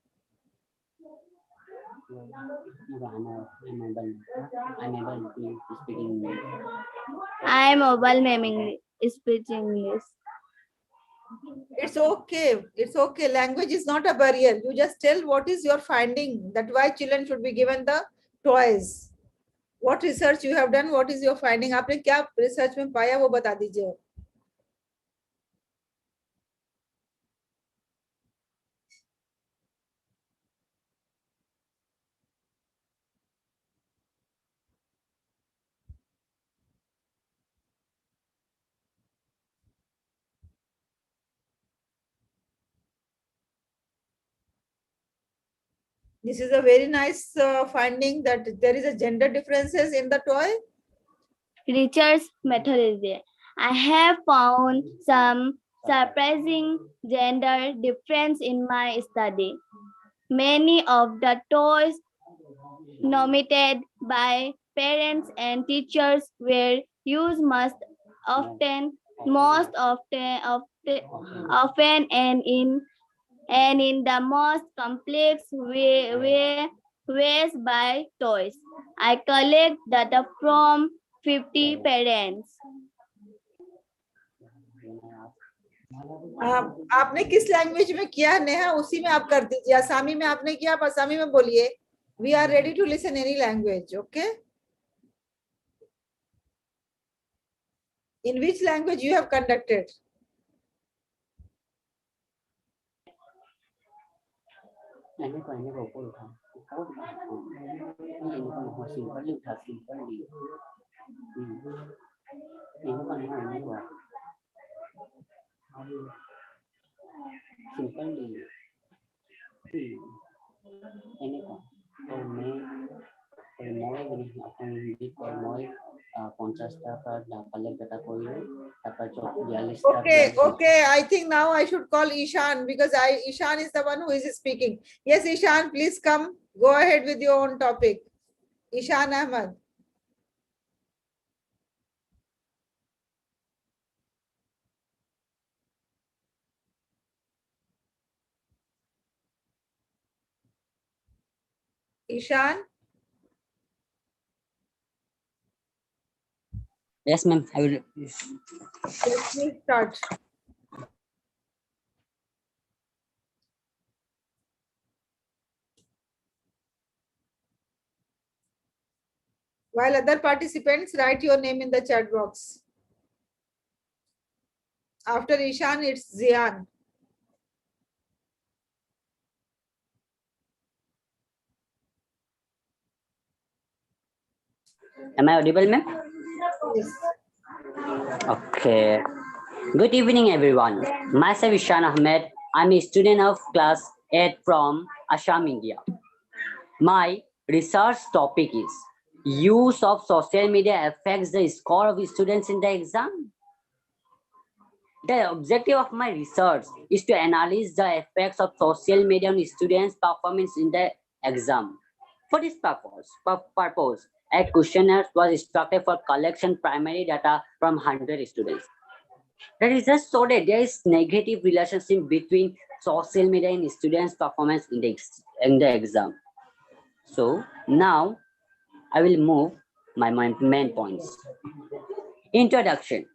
I am mobile meming speech English. It's okay. It's okay. Language is not a barrier. You just tell what is your finding. That's why children should be given the toys. What research you have done? What is your finding? आपने क्या research में पाया वो बता दीजिए. This is a very nice finding that there is a gender differences in the toy. Research method is there. I have found some surprising gender difference in my study. Many of the toys nominated by parents and teachers were used most often and in the most complex ways by toys. I collect data from 50 parents. आपने किस language में किया नेहा, उसी में आप कर दीजिए. असामी में आपने किया, आप असामी में बोलिए. We are ready to listen any language. Okay. In which language you have conducted? Okay. I think now I should call Ishan because Ishan is the one who is speaking. Yes, Ishan, please come. Go ahead with your own topic. Ishan Ahmad. Ishan. Yes, ma'am. I will. Yes, please start. While other participants write your name in the chat box. After Ishan, it's Zian. Am I audible, ma'am? Yes. Okay. Good evening, everyone. Myself Ishan Ahmed. I'm a student of class 8 from Assam, India. My research topic is use of social media affects the score of students in the exam. The objective of my research is to analyze the effects of social media on students' performance in the exam. For this purpose, a questionnaire was structured for collection primary data from 100 students. The results showed that there is negative relationship between social media and students' performance in the exam. So now I will move my main points. Introduction.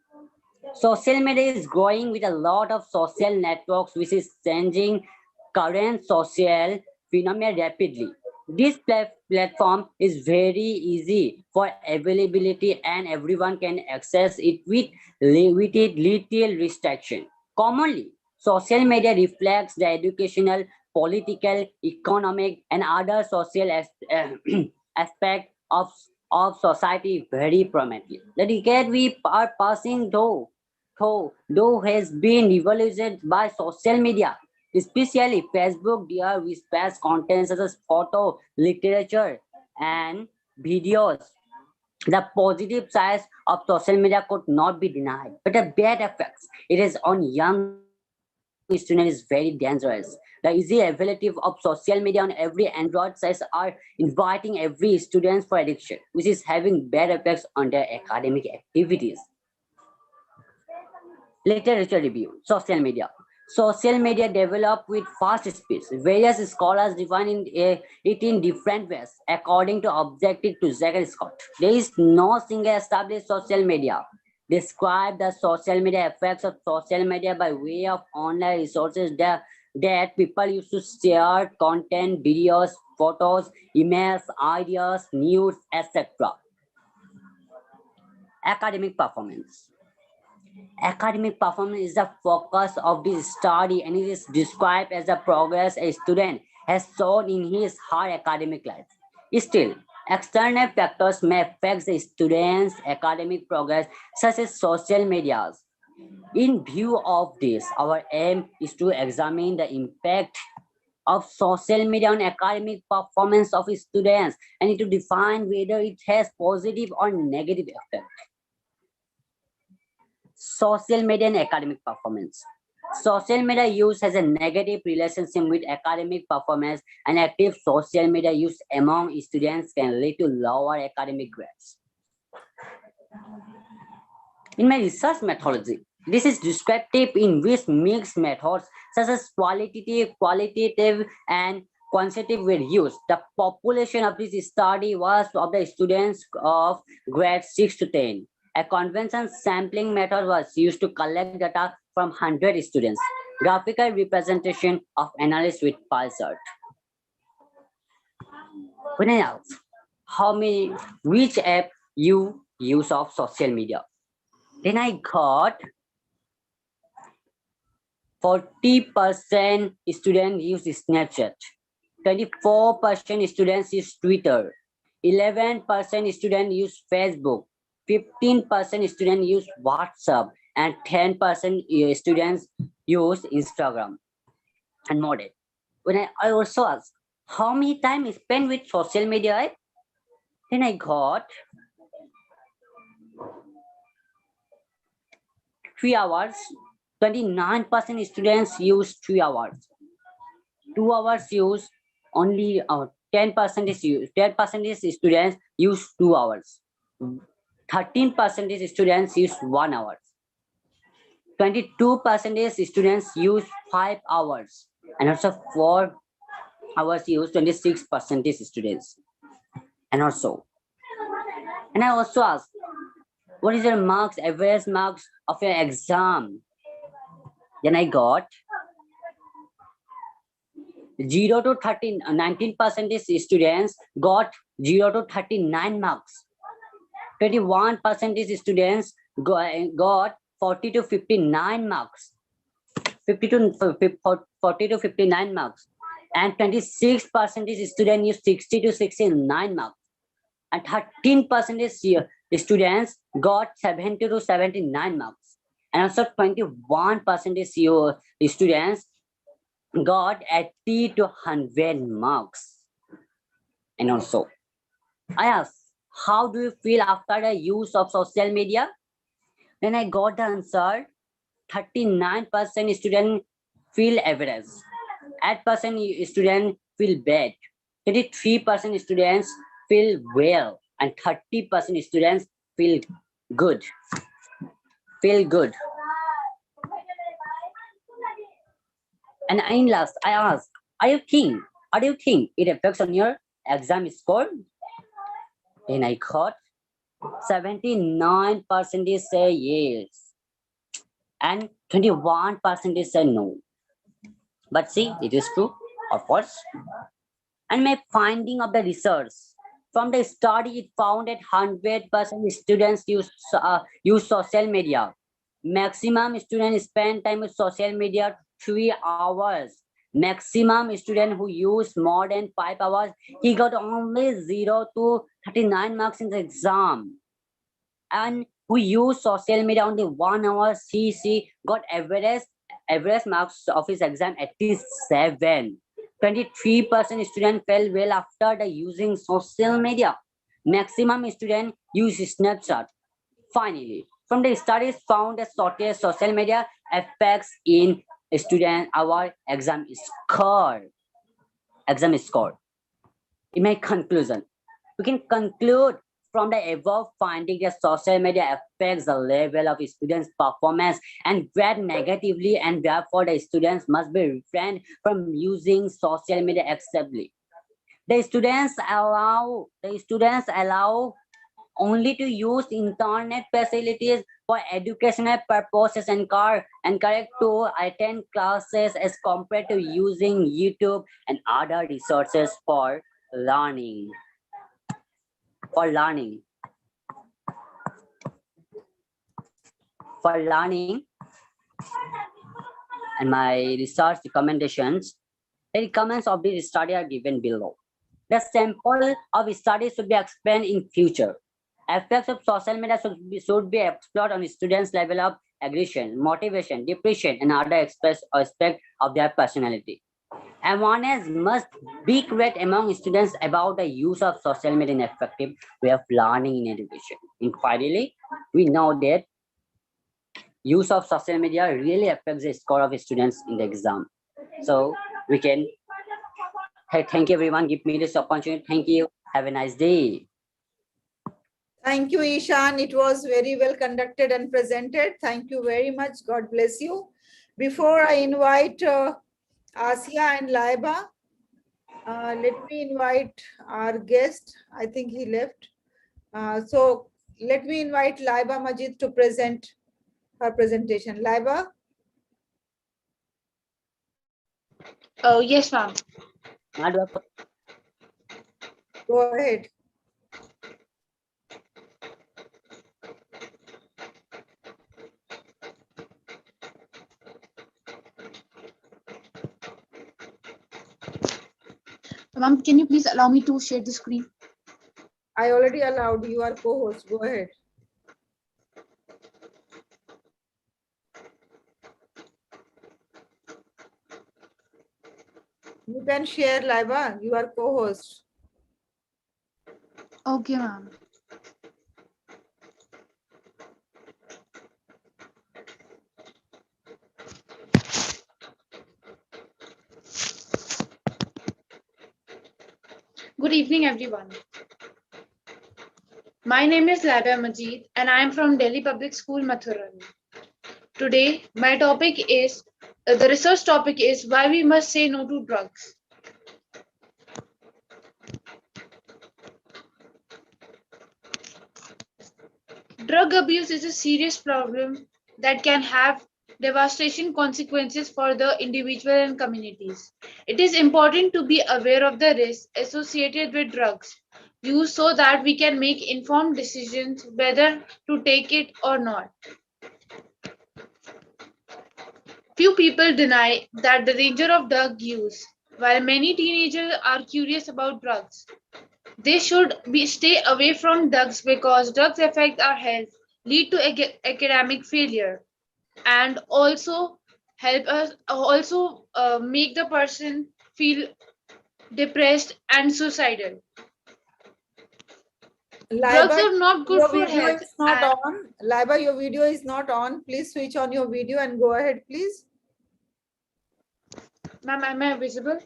Social media is growing with a lot of social networks, which is changing current social phenomena rapidly. This platform is very easy for availability and everyone can access it with little restriction. Commonly, Social media reflects the educational, political, economic, and other social aspect of society very prominently. The decade we are passing though has been revolutionized by social media, especially Facebook, dear, which spreads content such as photo, literature, and videos. The positive sides of social media could not be denied, but the bad effects it has on young students is very dangerous. The easy availability of social media on every Android sites are inviting every student for addiction, which is having bad effects on their academic activities. Literature review, social media. Social media develop with fast speed. Various scholars define it in different ways, according to objective to Zachary Scott. There is no single established social media. Describe the social media effects of social media by way of online resources that people used to share content, videos, photos, emails, ideas, news, etc. Academic performance. Academic performance is the focus of this study and it is described as the progress a student has shown in his higher academic life. Still, external factors may affect the student's academic progress, such as social medias. In view of this, our aim is to examine the impact of social media on academic performance of students and to define whether it has positive or negative effect. Social media and academic performance. Social media use has a negative relationship with academic performance, and active social media use among students can lead to lower academic grades. In my research methodology, this is descriptive in which mixed methods such as qualitative, and quantitative were used. The population of this study was of the students of grade 6 to 10. A conventional sampling method was used to collect data from 100 students. Graphical representation of analysis with pie chart. When I asked which app you use of social media, then I got 40% students use Snapchat, 24% students use Twitter, 11% students use Facebook, 15% students use WhatsApp, and 10% students use Instagram and more. When I also asked how many time is spent with social media, then I got 3 hours. 29% students use 3 hours. 2 hours use only 10% is used. 10% students use 2 hours. 13% students use 1 hour. 22% students use 5 hours, and also 4 hours use 26% students. And I also asked, what is your marks, average marks of your exam? Then I got 0 to 13, 19% students got 0 to 39 marks. 21% students got 40 to 59 marks. 40 to 59 marks. And 26% students use 60 to 69 marks. And 13% students got 70 to 79 marks. And also 21% students got 80 to 100 marks. And also, I asked, how do you feel after the use of social media? Then I got the answer, 39% students feel average, 8% students feel bad, 23% students feel well, and 30% students feel good. And in last, I asked, do you think it affects on your exam score? Then I got 79% say yes, and 21% say no. But see, it is true, of course. And my finding of the research from the study, it found that 100% students use social media. Maximum students spend time with social media 3 hours. Maximum student who use more than 5 hours, he got only 0 to 39 marks in the exam. And who use social media only 1 hour, she got average marks of his exam 87. 23% student fell well after the using social media. Maximum student use Snapchat. Finally, from the studies found that social media affects in student our exam score. In my conclusion, we can conclude from the above finding that social media affects the level of students' performance and grade negatively, and therefore the students must be refrained from using social media excessively. The students allow only to use internet facilities for educational purposes and encouraged to attend classes as compared to using YouTube and other resources for learning. For learning. And my research recommendations. The recommends of the study are given below. The sample of studies should be explained in future. Effects of social media should be explored on students' level of aggression, motivation, depression, and other aspects of their personality. Awareness must be created among students about the use of social media in effective way of learning in education. And finally, we know that use of social media really affects the score of students in the exam. So we can, hey, thank you everyone, give me this opportunity. Thank you. Have a nice day. Thank you, Ishan. It was very well conducted and presented. Thank you very much. God bless you. Before I invite Asia and Laiba, let me invite our guest. I think he left. So let me invite Laiba Majid to present her presentation. Laiba? Oh, yes, ma'am. Go ahead. Ma'am, can you please allow me to share the screen? I already allowed you, are co-host. Go ahead. You can share, Laiba. You are co-host. Okay, ma'am. Good evening, everyone. My name is Labia Majid, and I am from Delhi Public School, Mathurani. Today, my topic is the research topic is why we must say no to drugs. Drug abuse is a serious problem that can have devastating consequences for the individual and communities. It is important to be aware of the risks associated with drugs use so that we can make informed decisions whether to take it or not. Few people deny that the danger of drug use, while many teenagers are curious about drugs. They should stay away from drugs because drugs affect our health, lead to academic failure, and also help us make the person feel depressed and suicidal. Drugs Laiba, are not good your for video health. is not on. Laiba, your video is not on. Please switch on your video and go ahead, please. Ma'am, am I visible?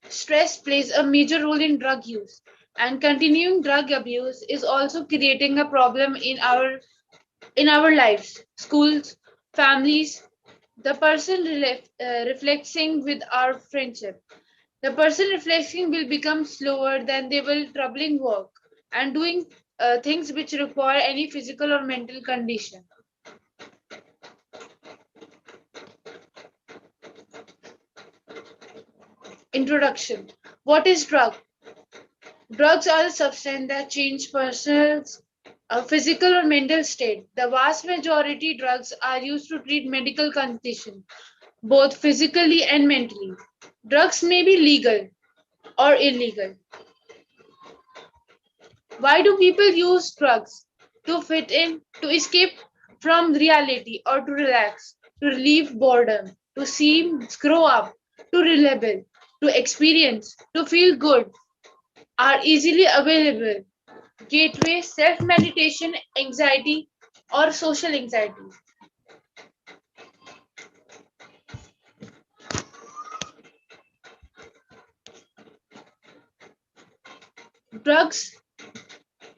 Stress plays a major role in drug use, and continuing drug abuse is also creating a problem in our lives, schools, families. The person reflecting with our friendship. The person reflecting will become slower than they will troubling work and doing things which require any physical or mental condition. Introduction. What is drug? Drugs are a substance that change person's physical or mental state. The vast majority drugs are used to treat medical conditions, both physically and mentally. Drugs may be legal or illegal. Why do people use drugs? To fit in, to escape from reality, or to relax, to relieve boredom, to seem grow up, to rebel, to experience, to feel good, are easily available. Gateway, self meditation, anxiety, or social anxiety. Drugs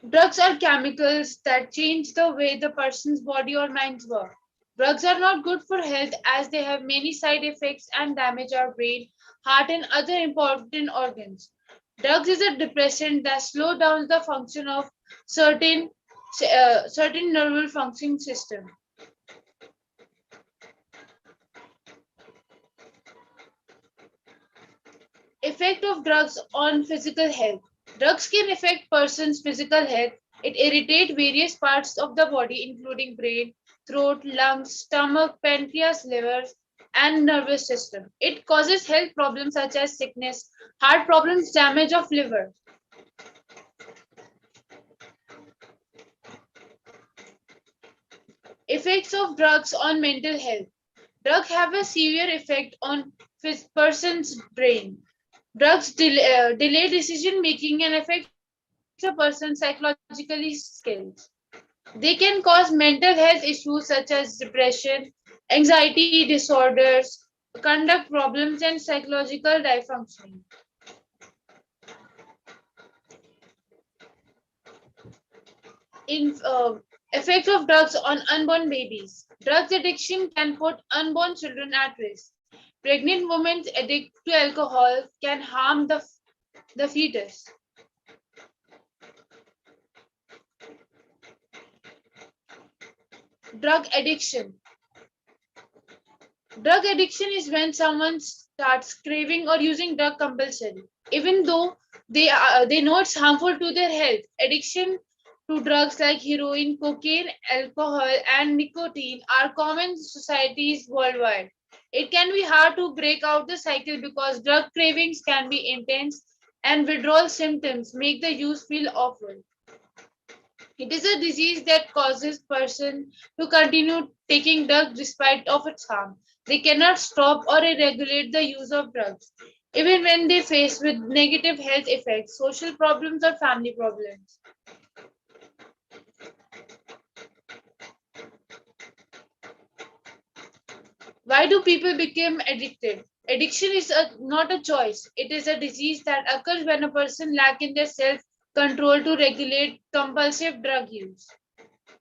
Drugs are chemicals that change the way the person's body or minds work. Drugs are not good for health as they have many side effects and damage our brain, heart, and other important organs. Drugs is a depressant that slow down the function of certain certain nervous function system. Effect of drugs on physical health. Drugs can affect person's physical health. It irritates various parts of the body, including brain, throat, lungs, stomach, pancreas, liver, and nervous system. It causes health problems such as sickness, heart problems, damage of liver. Effects of drugs on mental health. Drugs have a severe effect on person's brain. Drugs delay decision making and affect a person's psychologically skills. They can cause mental health issues such as depression, anxiety disorders, conduct problems, and psychological dysfunctioning. In Effect of drugs on unborn babies. Drugs addiction can put unborn children at risk. Pregnant women addicted to alcohol can harm the fetus. Drug addiction. Drug addiction is when someone starts craving or using drug compulsory, even though they know it's harmful to their health. Addiction to drugs like heroin, cocaine, alcohol, and nicotine are common in societies worldwide. It can be hard to break out the cycle because drug cravings can be intense and withdrawal symptoms make the use feel awful. It is a disease that causes person to continue taking drugs despite of its harm. They cannot stop or regulate the use of drugs, even when they face with negative health effects, social problems, or family problems. Why do people become addicted? Addiction is not a choice. It is a disease that occurs when a person lacks in their self-control to regulate compulsive drug use.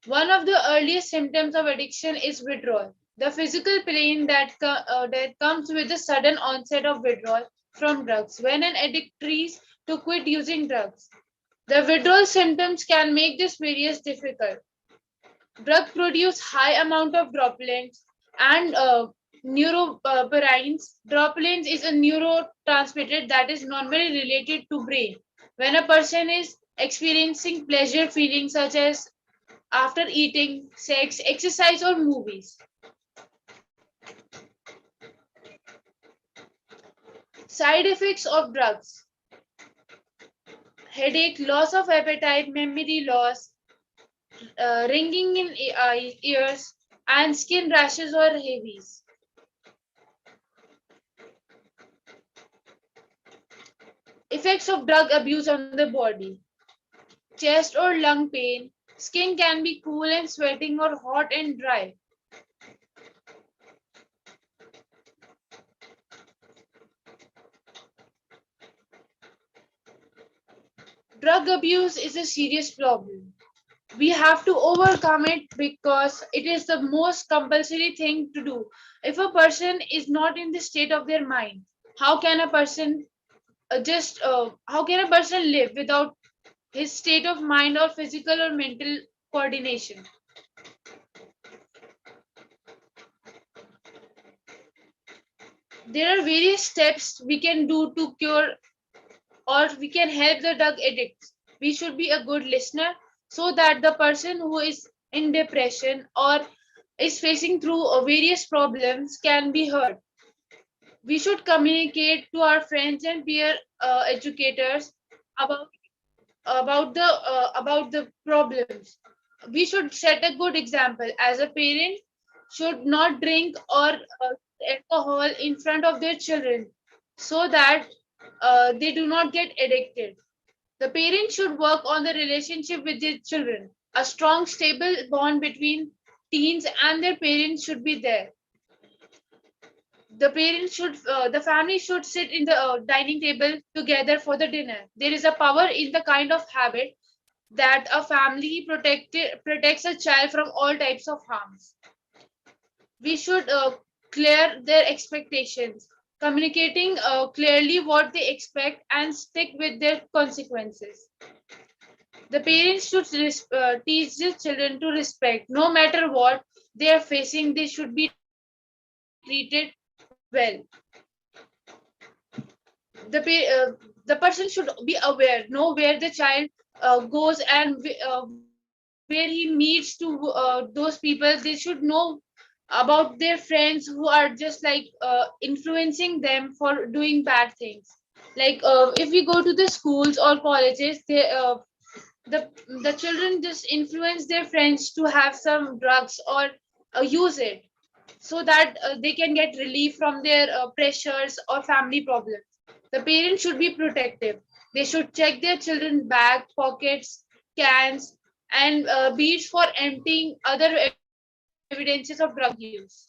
One of the earliest symptoms of addiction is withdrawal, the physical pain that comes with the sudden onset of withdrawal from drugs when an addict tries to quit using drugs. The withdrawal symptoms can make this various difficult. Drugs produce high amount of dopamine and neuroperines. Dopamine is a neurotransmitter that is normally related to brain. When a person is experiencing pleasure feelings such as after eating, sex, exercise, or movies. Side effects of drugs: headache, loss of appetite, memory loss, ringing in ears, and skin rashes or heavies. Effects of drug abuse on the body: chest or lung pain, skin can be cool and sweating or hot and dry. Drug abuse is a serious problem. We have to overcome it because it is the most compulsory thing to do. If a person is not in the state of their mind, how can a person how can a person live without his state of mind or physical or mental coordination? there are various steps we can do to cure or we can help the drug addicts. We should be a good listener so that the person who is in depression or is facing through various problems can be heard. We should communicate to our friends and peer educators about about the problems. We should set a good example. As a parent, should not drink or alcohol in front of their children, so that they do not get addicted. The parents should work on the relationship with their children. A strong, stable bond between teens and their parents should be there. The family should sit in the dining table together for the dinner. There is a power in the kind of habit that a family protects a child from all types of harms. We should clear their expectations, communicating clearly what they expect and stick with their consequences. The parents should teach their children to respect. No matter what they are facing, they should be treated well. The person should be aware, know where the child goes and where he meets to those people. They should know about their friends who are just like influencing them for doing bad things. Like if we go to the schools or colleges, the children just influence their friends to have some drugs or use it, so that they can get relief from their pressures or family problems. The parents should be protective. They should check their children's bag, pockets, cans, and beads for emptying other evidences of drug use.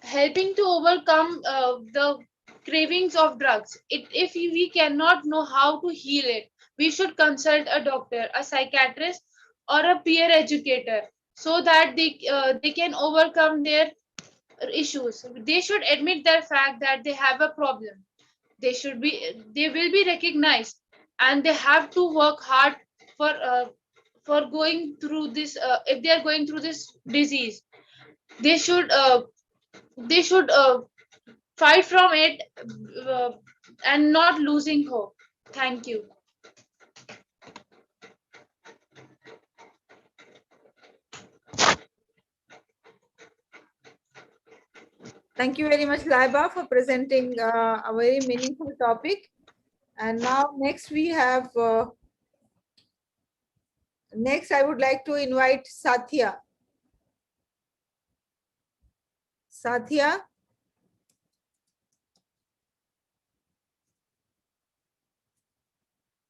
Helping to overcome the cravings of drugs. If we cannot know how to heal it, we should consult a doctor, a psychiatrist, or a peer educator, so that they can overcome their issues. They should admit their fact that they have a problem. They will be recognized, and they have to work hard for uh, for going through this. If they are going through this disease, they should uh, they should fight from it uh, and not losing hope. Thank you. Thank you very much, Laiba, for presenting a very meaningful topic. And now next we have, next I would like to invite Satya. Satya.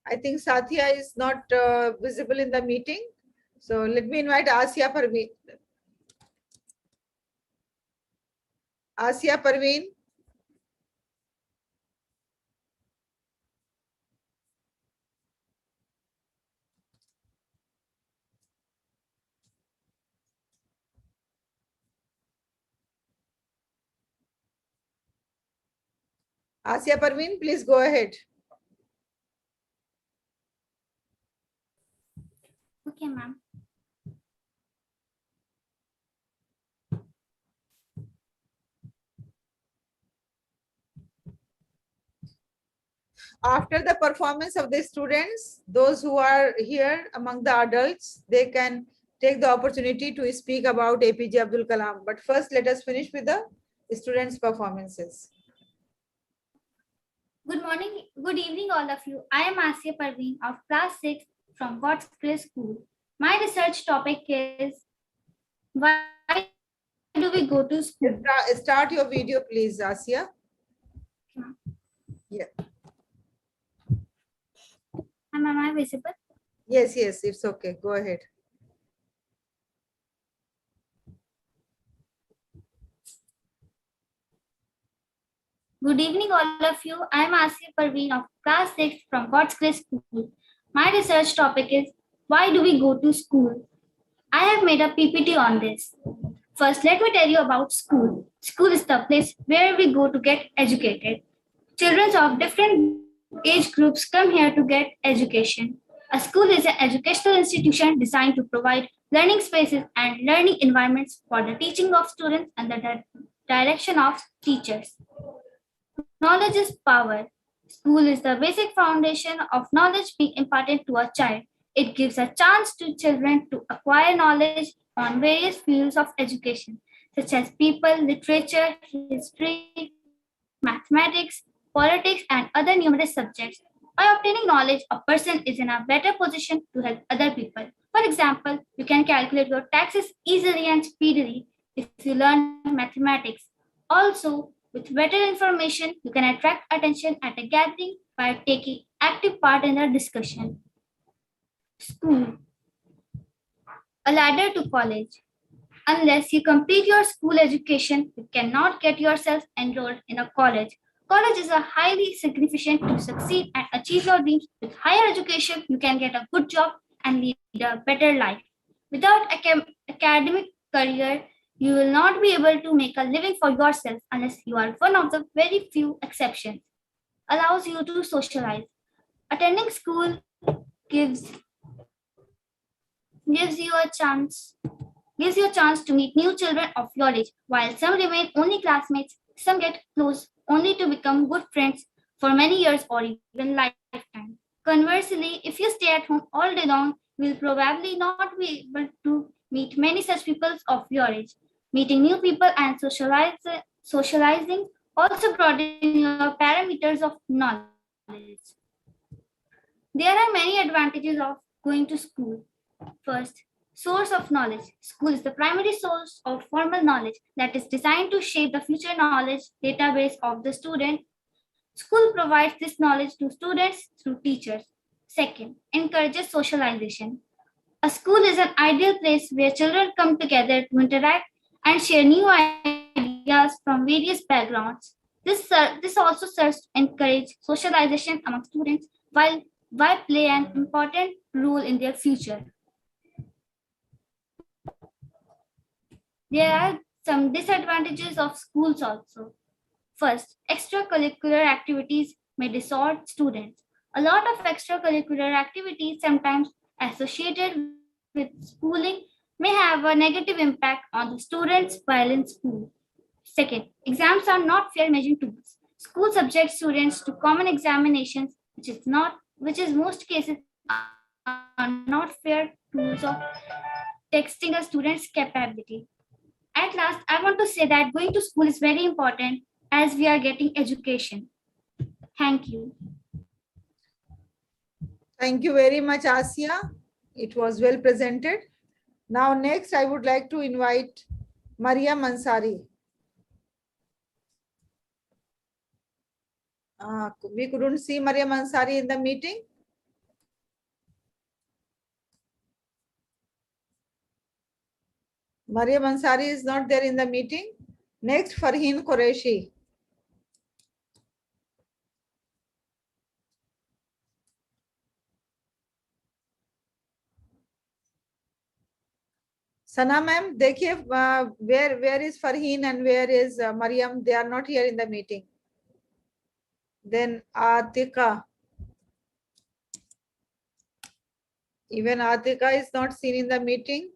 I think Satya is not visible in the meeting. So let me invite Asya Parveen. Asya Parveen. Asya Parveen, please go ahead. Okay, ma'am. After the performance of the students, those who are here among the adults, they can take the opportunity to speak about APJ Abdul Kalam. But first, let us finish with the students' performances. Good morning, good evening, all of you. I am Asya Parveen of class 6 from God's Grace School. My research topic is why do we go to school? Start your video, please, Asya. Yeah. Am I visible? Yes, yes, it's okay. Go ahead. Good evening, all of you. I am Asya Parveen of class 6 from God's Grace School. My research topic is why do we go to school? I have made a PPT on this. First, let me tell you about school. School is the place where we go to get educated. Children of different age groups come here to get education. A school is an educational institution designed to provide learning spaces, and learning environments for the teaching of students and the direction of teachers. Knowledge is power. School is the basic foundation of knowledge being imparted to a child. It gives a chance to children to acquire knowledge on various fields of education, such as people, literature, history, mathematics, politics, and other numerous subjects. By obtaining knowledge, a person is in a better position to help other people. For example, you can calculate your taxes easily and speedily if you learn mathematics. Also, with better information, you can attract attention at a gathering by taking active part in the discussion. School, a ladder to college. Unless you complete your school education, you cannot get yourself enrolled in a college. College is a highly significant to succeed and achieve your dreams. With higher education, you can get a good job and lead a better life. Without academic career, you will not be able to make a living for yourself unless you are one of the very few exceptions. Allows you to socialize. Attending school gives gives you a chance gives you a chance to meet new children of your age. While some remain only classmates, some get close only to become good friends for many years or even lifetime. Conversely, if you stay at home all day long, you will probably not be able to meet many such people of your age. Meeting new people and socializing also broaden your parameters of knowledge. There are many advantages of going to school. First, source of knowledge. School is the primary source of formal knowledge that is designed to shape the future knowledge database of the student. School provides this knowledge to students through teachers. Second, encourages socialization. A school is an ideal place where children come together to interact and share new ideas from various backgrounds. This also serves to encourage socialization among students while play an important role in their future. There are some disadvantages of schools also. First, extracurricular activities may distort students. A lot of extracurricular activities, sometimes associated with schooling, may have a negative impact on the students while in school. Second, exams are not fair measuring tools. School subjects students to common examinations, which is most cases are not fair tools of testing a student's capability. At last, I want to say that going to school is very important as we are getting education. Thank you. Thank you very much, Asia. It was well presented. Now, next, I would like to invite Maria Mansari. We couldn't see Maria Mansari in the meeting. Maria Mansari is not there in the meeting. Next, Farheen Qureshi. Sana ma'am, देखिए where is Farheen and where is Mariam? They are not here in the meeting. Then Atika. Even Atika is not seen in the meeting.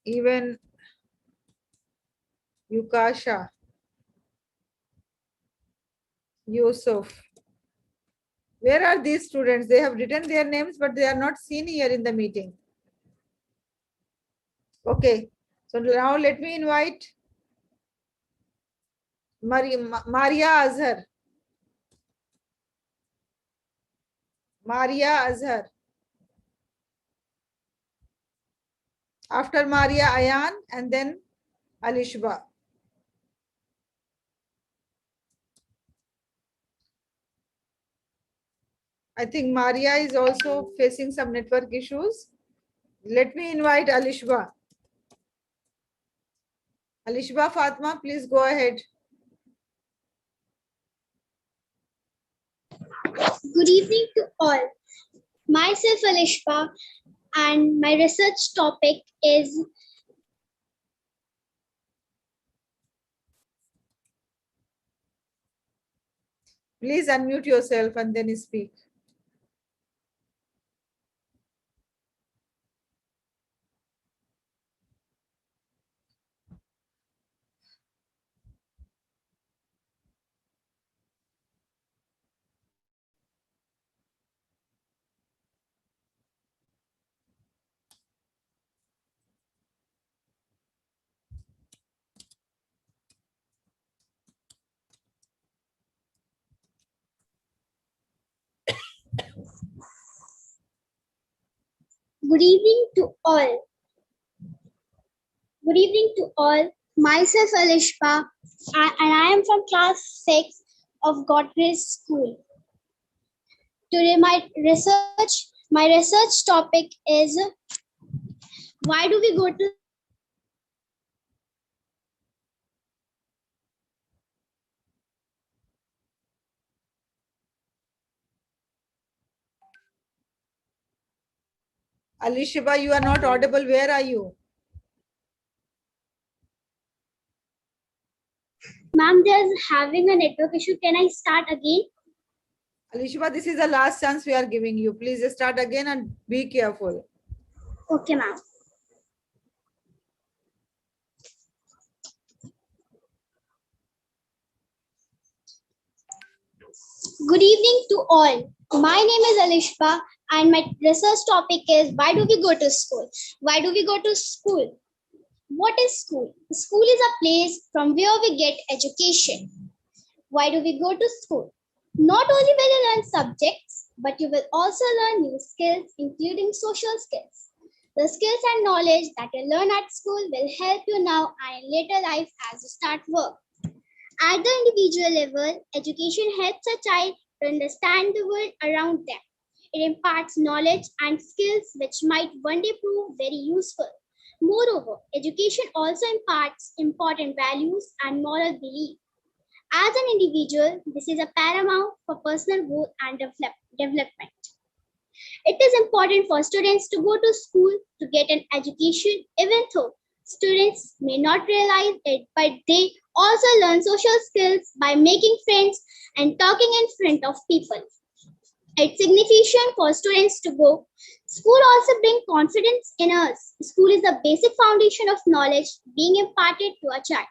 Even Yukasha. Yusuf. Where are these students? They have written their names, but they are not seen here in the meeting. Okay, so now let me invite Maria Azhar. Maria Azhar. After Maria, Ayan, and then Alishba. I think Maria is also facing some network issues. Let me invite Alishba. Alishba Fatma, please go ahead. Good evening to all. Myself Alishba, and my research topic is Please unmute yourself and then speak. Good evening to all. Good evening to all. Myself Alishpa, and I am from class 6 of Godrej School. Today my research topic is why do we go to Alishiba, you are not audible. Where are you? Ma'am, there's having a network issue. Can I start again? Alishiba, this is the last chance we are giving you. Please start again and be careful. Okay, ma'am. Good evening to all. My name is Alishpa and my research topic is why do we go to school? Why do we go to school? What is school? School is a place from where we get education. Why do we go to school? Not only will you learn subjects, but you will also learn new skills, including social skills. The skills and knowledge that you learn at school will help you now and in later life as you start work. At the individual level, education helps a child to understand the world around them. It imparts knowledge and skills which might one day prove very useful. Moreover, education also imparts important values and moral belief. As an individual, this is a paramount for personal growth and development. It is important for students to go to school to get an education, even though students may not realize it, but they also learn social skills by making friends and talking in front of people. It's significant for students to go. School also brings confidence in us. School is the basic foundation of knowledge being imparted to a child.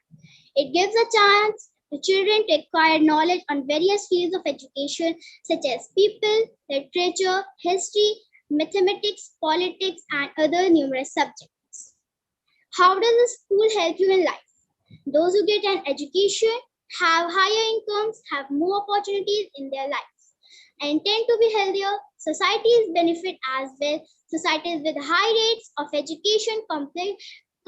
It gives a chance to children to acquire knowledge on various fields of education such as people, literature, history, mathematics, politics, and other numerous subjects. How does the school help you in life? Those who get an education have higher incomes, have more opportunities in their lives, and tend to be healthier. Societies benefit as well. Societies with high rates of education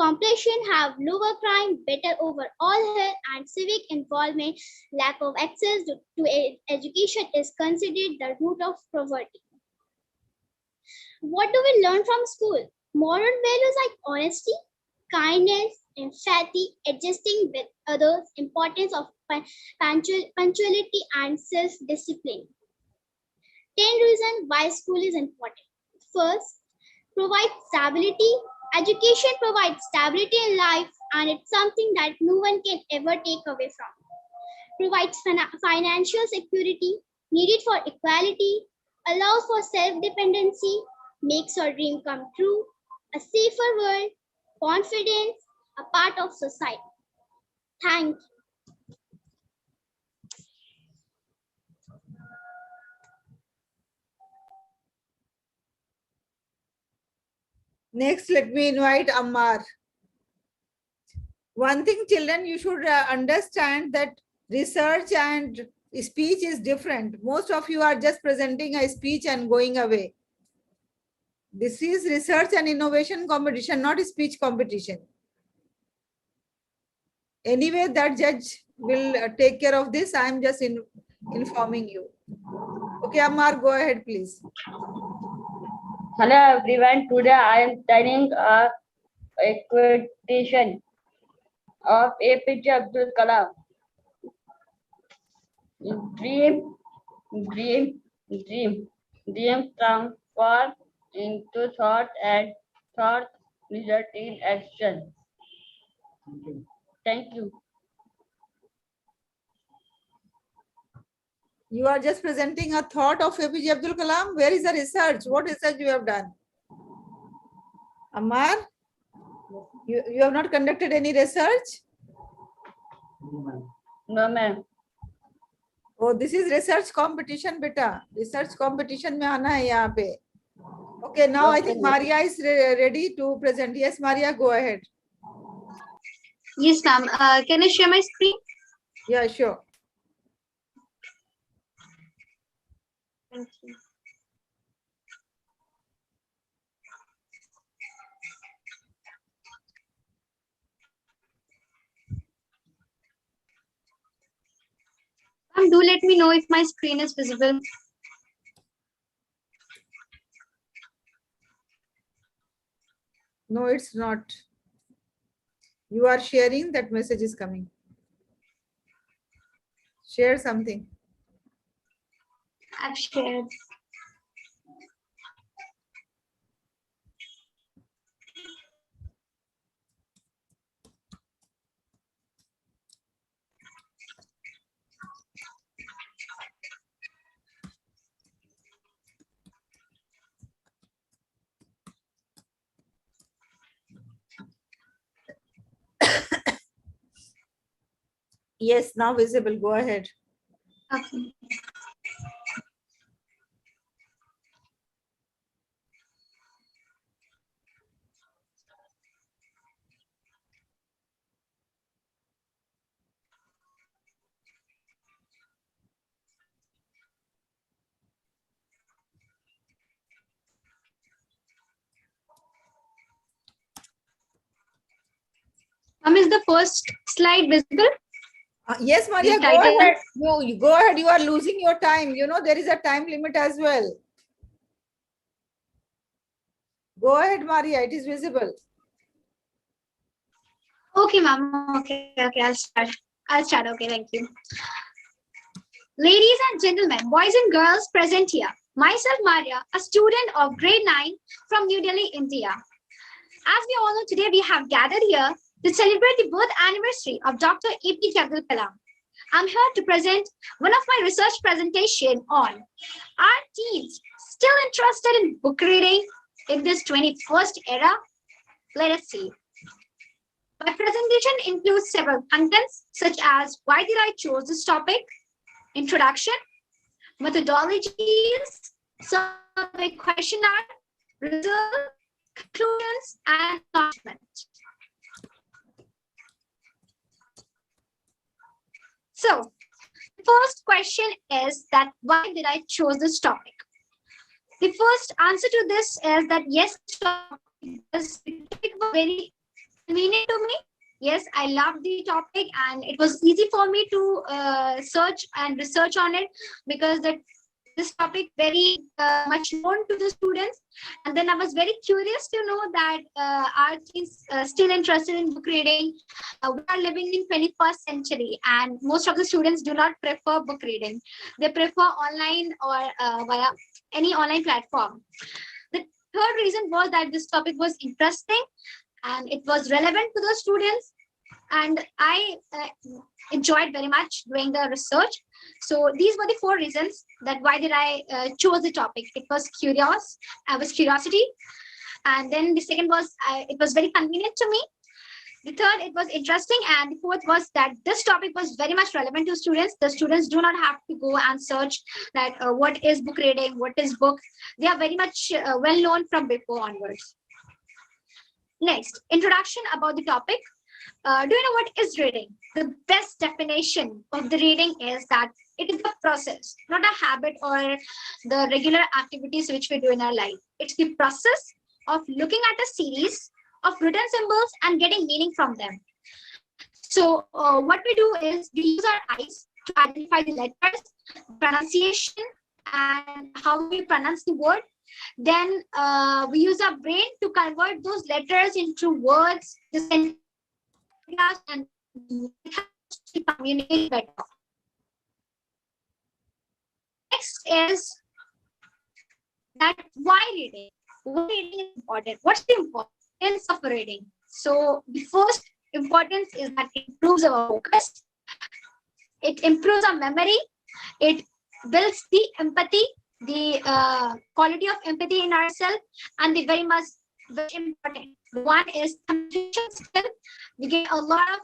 completion have lower crime, better overall health, and civic involvement. Lack of access to education is considered the root of poverty. What do we learn from school? Moral values like honesty, kindness, empathy, adjusting with others, importance of punctuality, and self-discipline. 10 reasons why school is important. First, provide stability. Education provides stability in life, and it's something that no one can ever take away from. Provides financial security needed for equality, allows for self-dependency, makes your dream come true, a safer world, confidence, a part of society. Thank you. Next, let me invite Ammar. One thing, children, you should understand that research and speech is different. Most of you are just presenting a speech and going away. This is research and innovation competition, not a speech competition. Anyway, that judge will take care of this. I am just informing you. Okay, Ammar, go ahead, please. Hello everyone. Today I am telling a quotation of Apj Abdul Kalam. Dream, dream, dream. Dreams transform into thought and thought result in action. Thank you. You are just presenting a thought of Apj Abdul Kalam. Where is the research? What research you have done? Ammar, you have not conducted any research? No, ma'am. Oh, this is research competition, beta. Research competition में आना है यहाँ पे. Okay, now I think Maria is ready to present. Yes, Maria, go ahead. Yes, ma'am. Can I share my screen? Yeah, sure. Thank you. Ma'am, do let me know if my screen is visible. No, it's not. You are sharing, that message is coming. Share something. I've shared. Yes, now visible. Go ahead. Okay. Ma'am, is the first slide visible? Yes, Maria, go ahead. You go ahead. You are losing your time. You know, there is a time limit as well. Go ahead, Maria. It is visible. Okay, ma'am. Okay, I'll start. Okay, thank you. Ladies and gentlemen, boys and girls present here. Myself, Maria, a student of grade 9 from New Delhi, India. As we all know, today we have gathered here to celebrate the birth anniversary of Dr. Apj Abdul Kalam. I'm here to present one of my research presentation on are teens still interested in book reading in this 21st era? Let us see. My presentation includes several contents such as why did I choose this topic, introduction, methodologies, survey questionnaire, results, conclusions, and acknowledgments. So, the first question is that why did I choose this topic? The first answer to this is that yes, this topic was very convenient to me. Yes, I love the topic and it was easy for me to search and research on it because this topic very much known to the students. And then I was very curious to know that are teens still interested in book reading? We are living in 21st century and most of the students do not prefer book reading. They prefer online or via any online platform. The third reason was that this topic was interesting and it was relevant to the students. And I enjoyed very much doing the research. So these were the 4 reasons that why did I choose the topic. It was curiosity. And then the second was it was very convenient to me. The third, it was interesting. And the fourth was that this topic was very much relevant to students. The students do not have to go and search that what is book reading, what is book. They are very much well known from before onwards. Next, introduction about the topic. Do you know what is reading? The best definition of the reading is that it is a process, not a habit or the regular activities which we do in our life. It's the process of looking at a series of written symbols and getting meaning from them. So what we do is we use our eyes to identify the letters, pronunciation, and how we pronounce the word. Then we use our brain to convert those letters into words, and to communicate better. Next is that why reading? Why reading is important? What's the importance of reading? So the first importance is that it improves our focus, it improves our memory, it builds the empathy, the quality of empathy in ourselves, and the very important one is communication skill. We get a lot of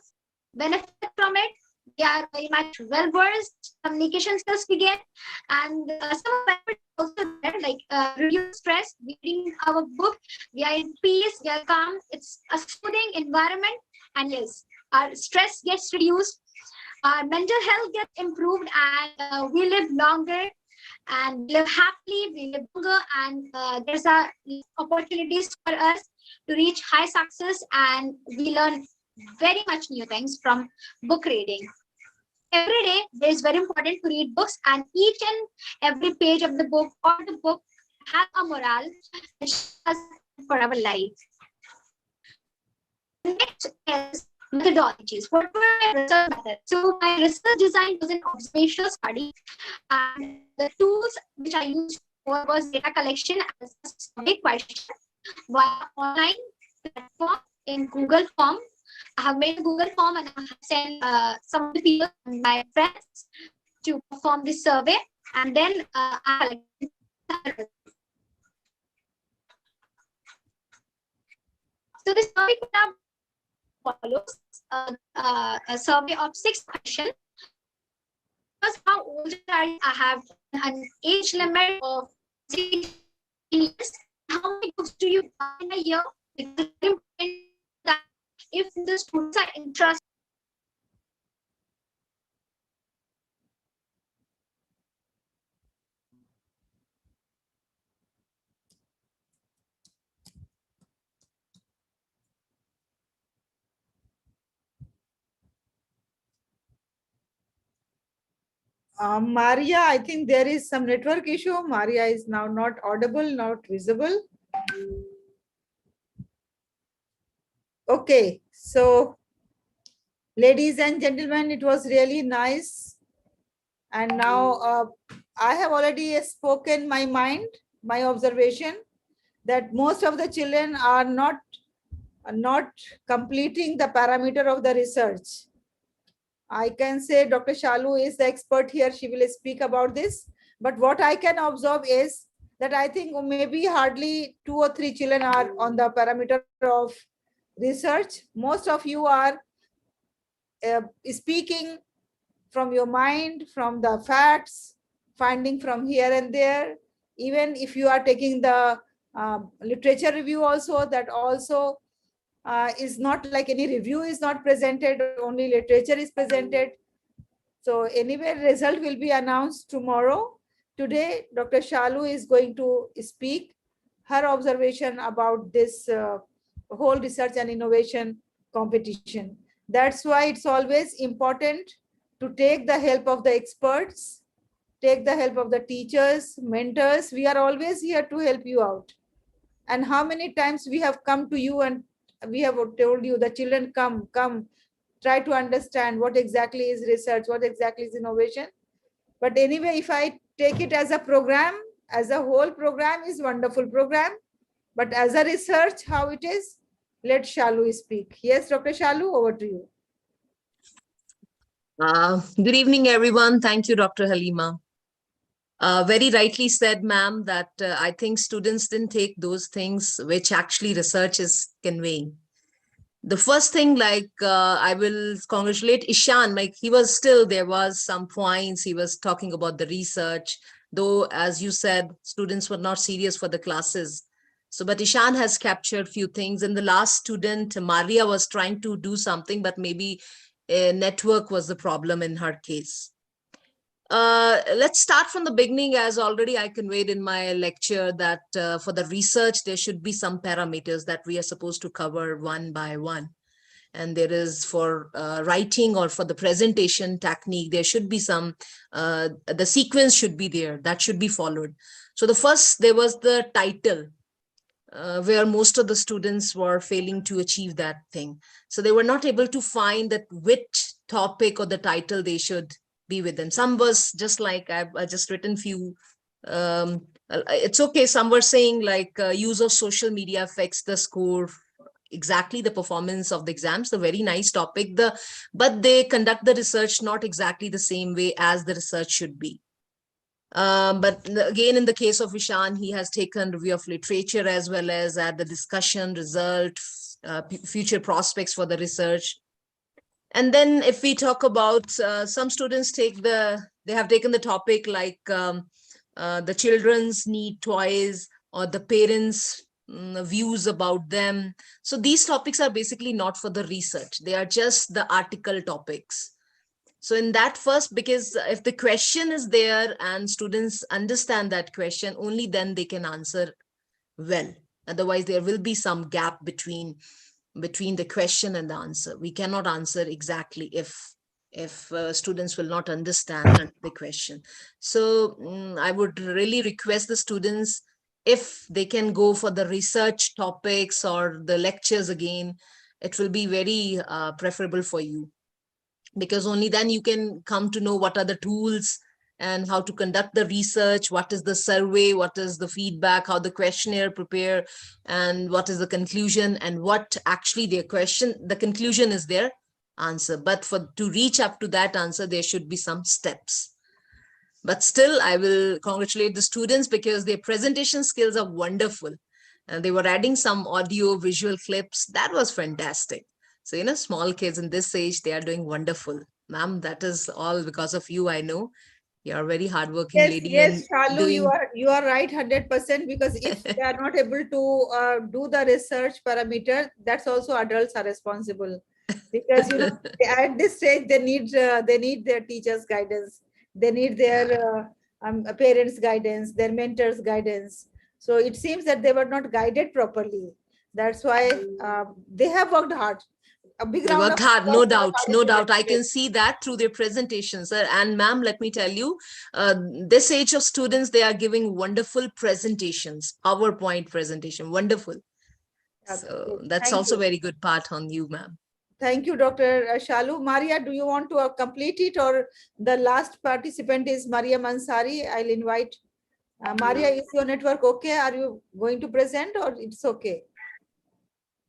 benefit from it. We are very much well versed communication skills we get, and some benefits also there, like reduce stress. Reading our book, we are in peace, we are calm. It's a soothing environment, and yes, our stress gets reduced, our mental health gets improved, and we live longer and live happily, we live longer, and there's opportunities for us to reach high success, and we learn very much new things from book reading. Every day, it is very important to read books, and each and every page of the book or the book has a moral for our life. Next is methodologies. What were my research methods? So my research design was an observational study, and the tools which I used for was data collection as a survey question via online platform in Google Form. I have made a Google Form and I have sent some of the people, my friends, to perform this survey, and then I collected. So this survey follows a survey of 6 questions. First, how old are you? I have an age limit of 16 years. How many books do you buy in a year? Because it's important that if the students are interested, Maria, I think there is some network issue. Maria is now not audible, not visible. Okay, so ladies and gentlemen, it was really nice. And now I have already spoken my mind, my observation, that most of the children are not completing the parameter of the research. I can say Dr. Shalu is the expert here. She will speak about this. But what I can observe is that I think maybe hardly 2 or 3 children are on the parameter of research. Most of you are speaking from your mind, from the facts, finding from here and there. Even if you are taking the literature review also, that also is not like any review is not presented, only literature is presented. So anyway, result will be announced tomorrow. Today, Dr. Shalu is going to speak her observation about this whole research and innovation competition. That's why it's always important to take the help of the experts, take the help of the teachers, mentors. We are always here to help you out. And how many times we have come to you and we have told you, the children, come, try to understand what exactly is research, what exactly is innovation. But anyway, if I take it as a program, as a whole program is wonderful program. But as a research, how it is, let Shalu speak. Yes, Dr. Shalu, over to you. Good evening, everyone. Thank you, Dr. Halima. Very rightly said, ma'am, that I think students didn't take those things which actually research is conveying. The first thing, like, I will congratulate Ishan, like he was still, there was some points, he was talking about the research, though, as you said, students were not serious for the classes. So, but Ishan has captured few things. And the last student, Maria, was trying to do something, but maybe network was the problem in her case. Let's start from the beginning. As already I conveyed in my lecture that for the research, there should be some parameters that we are supposed to cover one by one. And there is for writing or for the presentation technique, there should be some, the sequence should be there, that should be followed. So the first, there was the title, where most of the students were failing to achieve that thing. So they were not able to find that which topic or the title they should be within. Some was just like, I've just written few, it's okay. Some were saying like use of social media affects the score, exactly the performance of the exams, the very nice topic, but they conduct the research not exactly the same way as the research should be. But again, in the case of Ishan, he has taken review of literature as well as at the discussion, result, future prospects for the research. And then if we talk about some students they have taken the topic like the children's need toys or the parents' views about them. So these topics are basically not for the research. They are just the article topics. So in that first, because if the question is there and students understand that question, only then they can answer well. Otherwise, there will be some gap between the question and the answer. We cannot answer exactly if if students will not understand the question. So I would really request the students, if they can go for the research topics or the lectures again, it will be very preferable for you, because only then you can come to know what are the tools and how to conduct the research, what is the survey, what is the feedback, how the questionnaire prepare, and what is the conclusion, and what actually their question, the conclusion is their answer. But for to reach up to that answer, there should be some steps. But still, I will congratulate the students because their presentation skills are wonderful. And they were adding some audio visual clips. That was fantastic. So, small kids in this age, they are doing wonderful. Ma'am, that is all because of you, I know. You're a very hardworking Yes, lady yes, and Shalu, doing. you are right 100%, because if they are not able to do the research parameter, that's also adults are responsible, because at this stage they need their teachers' guidance, they need their parents' guidance, their mentors' guidance. So it seems that they were not guided properly. That's why they have worked hard. A big They round worked of hard, applause no for our doubt, no doubt. I can participants. see that through their presentations. And ma'am, let me tell you, this age of students, they are giving wonderful presentations, PowerPoint presentation, wonderful. So that's Thank also you. very good part on you, ma'am. Thank you, Dr. Shalu. Maria, do you want to complete it, or the last participant is Maria Mansari? I'll invite. Maria, is your network okay? Are you going to present, or it's okay?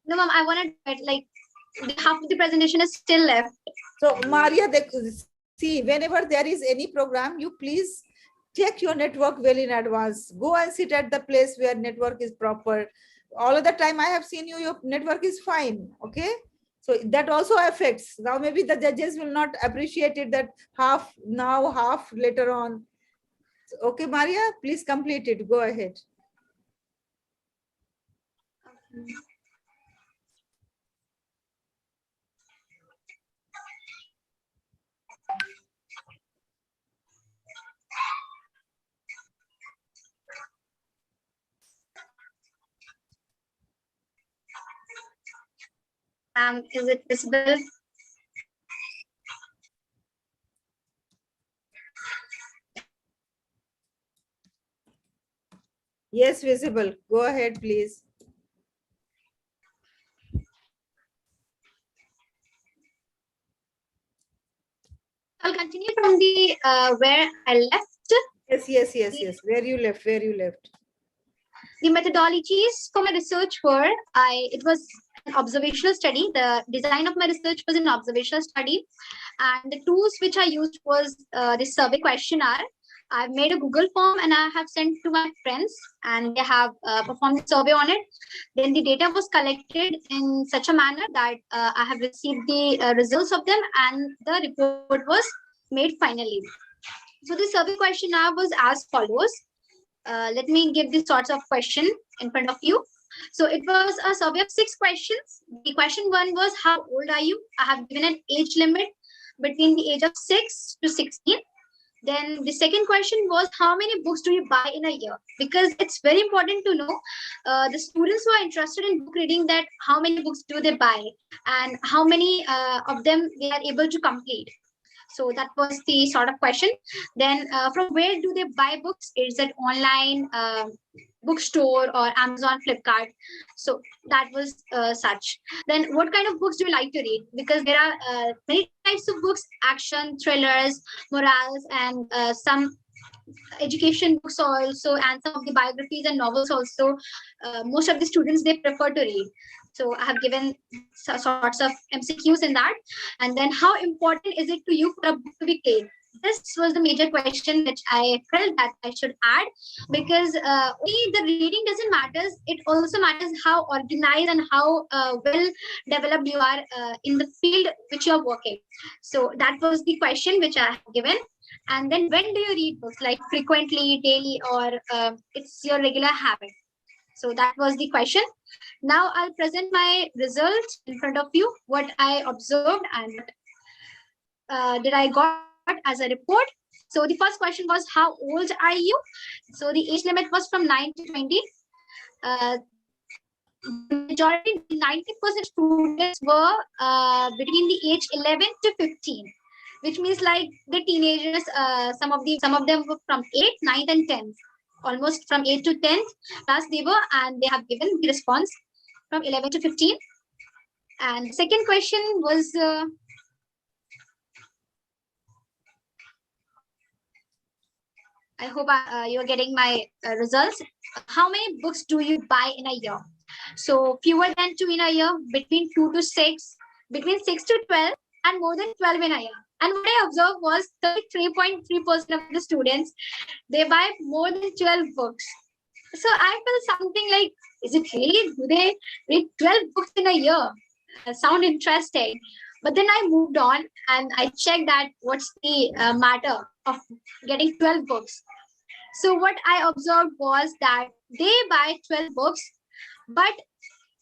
No, ma'am, I wanted like half of the presentation is still left. So Maria, see, whenever there is any program, you please check your network well in advance. Go and sit at the place where network is proper. All of the time I have seen you, your network is fine. Okay. So that also affects. Now maybe the judges will not appreciate it, that half now, half later on. Okay, Maria, please complete it. Go ahead. Is it visible? Yes, visible. Go ahead, please. I'll continue from the where I left. Yes. Where you left, The methodologies for my research were, it was an observational study. The design of my research was an observational study, and the tools which I used was the survey questionnaire. I've made a Google form and I have sent to my friends, and they have performed the survey on it. Then the data was collected in such a manner that I have received the results of them, and the report was made finally. So the survey questionnaire was as follows. Let me give this sorts of question in front of you. So it was a survey of 6 questions. The question 1 was, how old are you? I have given an age limit between the age of 6 to 16. Then the second question was, how many books do you buy in a year? Because it's very important to know the students who are interested in book reading, that how many books do they buy and how many of them they are able to complete. So that was the sort of question. Then from where do they buy books? Is it online, bookstore, or Amazon, Flipkart? So that was such. Then what kind of books do you like to read? Because there are many types of books: action, thrillers, morals, and some education books also, and some of the biographies and novels also. Most of the students, they prefer to read. So I have given sorts of MCQs in that. And then, how important is it to you for a book to be played? This was the major question which I felt that I should add, because only the reading doesn't matter. It also matters how organized and how well developed you are in the field which you are working. So that was the question which I have given. And then, when do you read books? Like frequently, daily, or it's your regular habit? So that was the question. Now I'll present my results in front of you, what I observed and what did I got as a report. So the first question was, how old are you? So the age limit was from 9 to 20. Majority, 90% students were between the age 11 to 15. which means like the teenagers, some of them were from 8th, 9th, and 10th, almost from 8th to 10th class they were, and they have given the response from 11 to 15. And second question was I hope you're getting my results. How many books do you buy in a year? So fewer than 2 in a year, between 2 to 6, between 6 to 12, and more than 12 in a year. And what I observed was 33.3% of the students, they buy more than 12 books. So I felt something like, is it really? Do they read 12 books in a year? Sound interesting. But then I moved on and I checked that what's the matter of getting 12 books. So what I observed was that they buy 12 books, but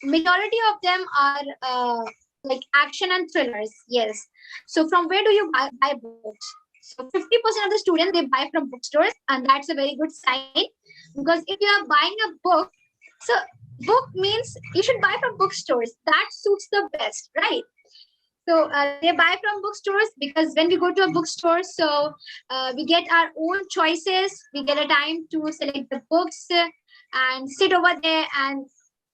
majority of them are like action and thrillers. Yes. So from where do you buy books? So 50% of the students, they buy from bookstores, and that's a very good sign, because if you are buying a book, so book means you should buy from bookstores. That suits the best, right? So they buy from bookstores because when we go to a bookstore, so we get our own choices. We get a time to select the books and sit over there and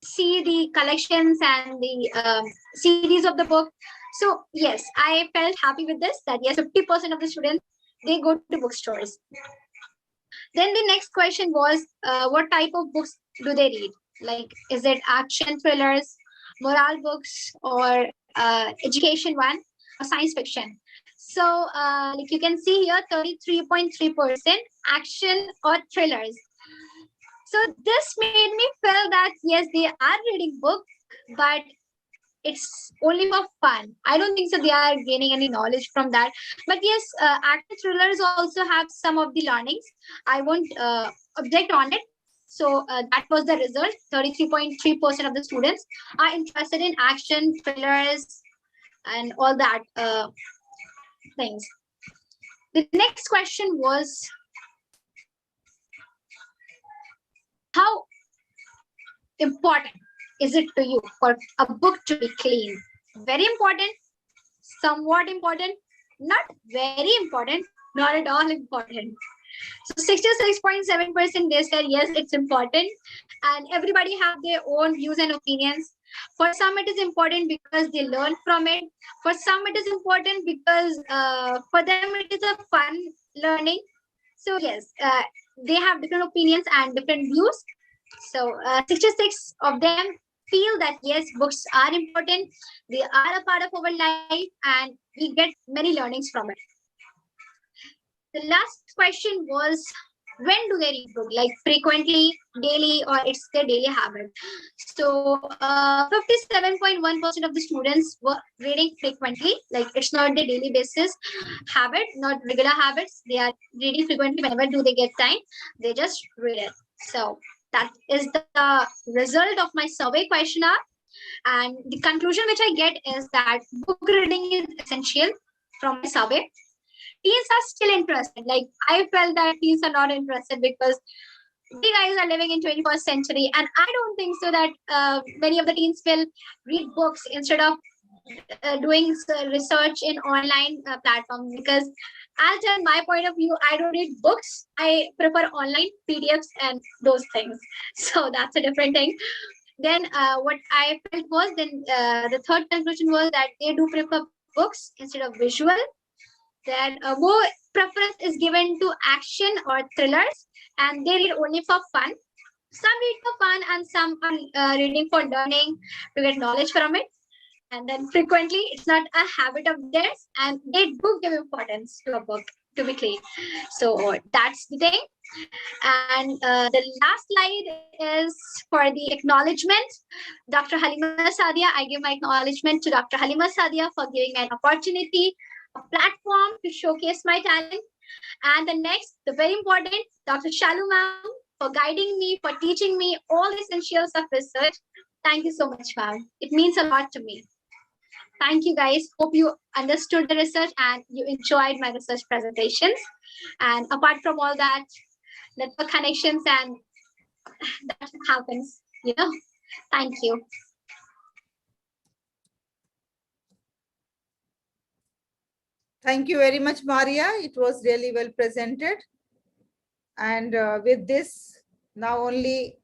see the collections and the series of the book. So yes, I felt happy with this, that yes, 50% of the students, they go to bookstores. Then the next question was, what type of books do they read? Like, is it action thrillers, moral books, or education one, or science fiction? So like you can see here, 33.3% action or thrillers. So this made me feel that yes, they are reading books, but it's only for fun. I don't think so they are gaining any knowledge from that. But yes, action thrillers also have some of the learnings. I won't object on it. So that was the result. 33.3% of the students are interested in action thrillers and all that things. The next question was, how important is it to you for a book to be clean? Very important, somewhat important, not very important, not at all important. So 66.7% they said yes, it's important, and everybody have their own views and opinions. For some it is important because they learn from it. For some it is important because for them it is a fun learning. So yes, they have different opinions and different views. So 66 of them feel that yes, books are important, they are a part of our life, and we get many learnings from it. The last question was, when do they read book? Like frequently, daily, or it's their daily habit? So 57.1% of the students were reading frequently, like it's not their daily basis habit, not regular habits. They are reading frequently whenever do they get time, they just read it. So that is the result of my survey questionnaire. And the conclusion which I get is that book reading is essential from my survey. Teens are still interested. Like I felt that teens are not interested because we guys are living in 21st century, and I don't think so that many of the teens will read books instead of doing research in online platforms. Because I'll tell my point of view, I don't read books. I prefer online PDFs and those things. So that's a different thing. Then what I felt was, then the third conclusion was that they do prefer books instead of visual. Then more preference is given to action or thrillers, and they read only for fun. Some read for fun and some are reading for learning, to get knowledge from it. And then frequently it's not a habit of theirs, and they do give importance to a book to be clean. So that's the thing. And the last slide is for the acknowledgement. Dr. Halima Sadia, I give my acknowledgement to Dr. Halima Sadia for giving me an opportunity, a platform to showcase my talent. And the next, the very important, Dr. Shalu ma'am, for guiding me, for teaching me all the essentials of research. Thank you so much, ma'am. It means a lot to me. Thank you, guys. Hope you understood the research and you enjoyed my research presentations. And apart from all that, network connections, and that happens, you know. Thank you. Thank you very much, Maria. It was really well presented. And with this, now only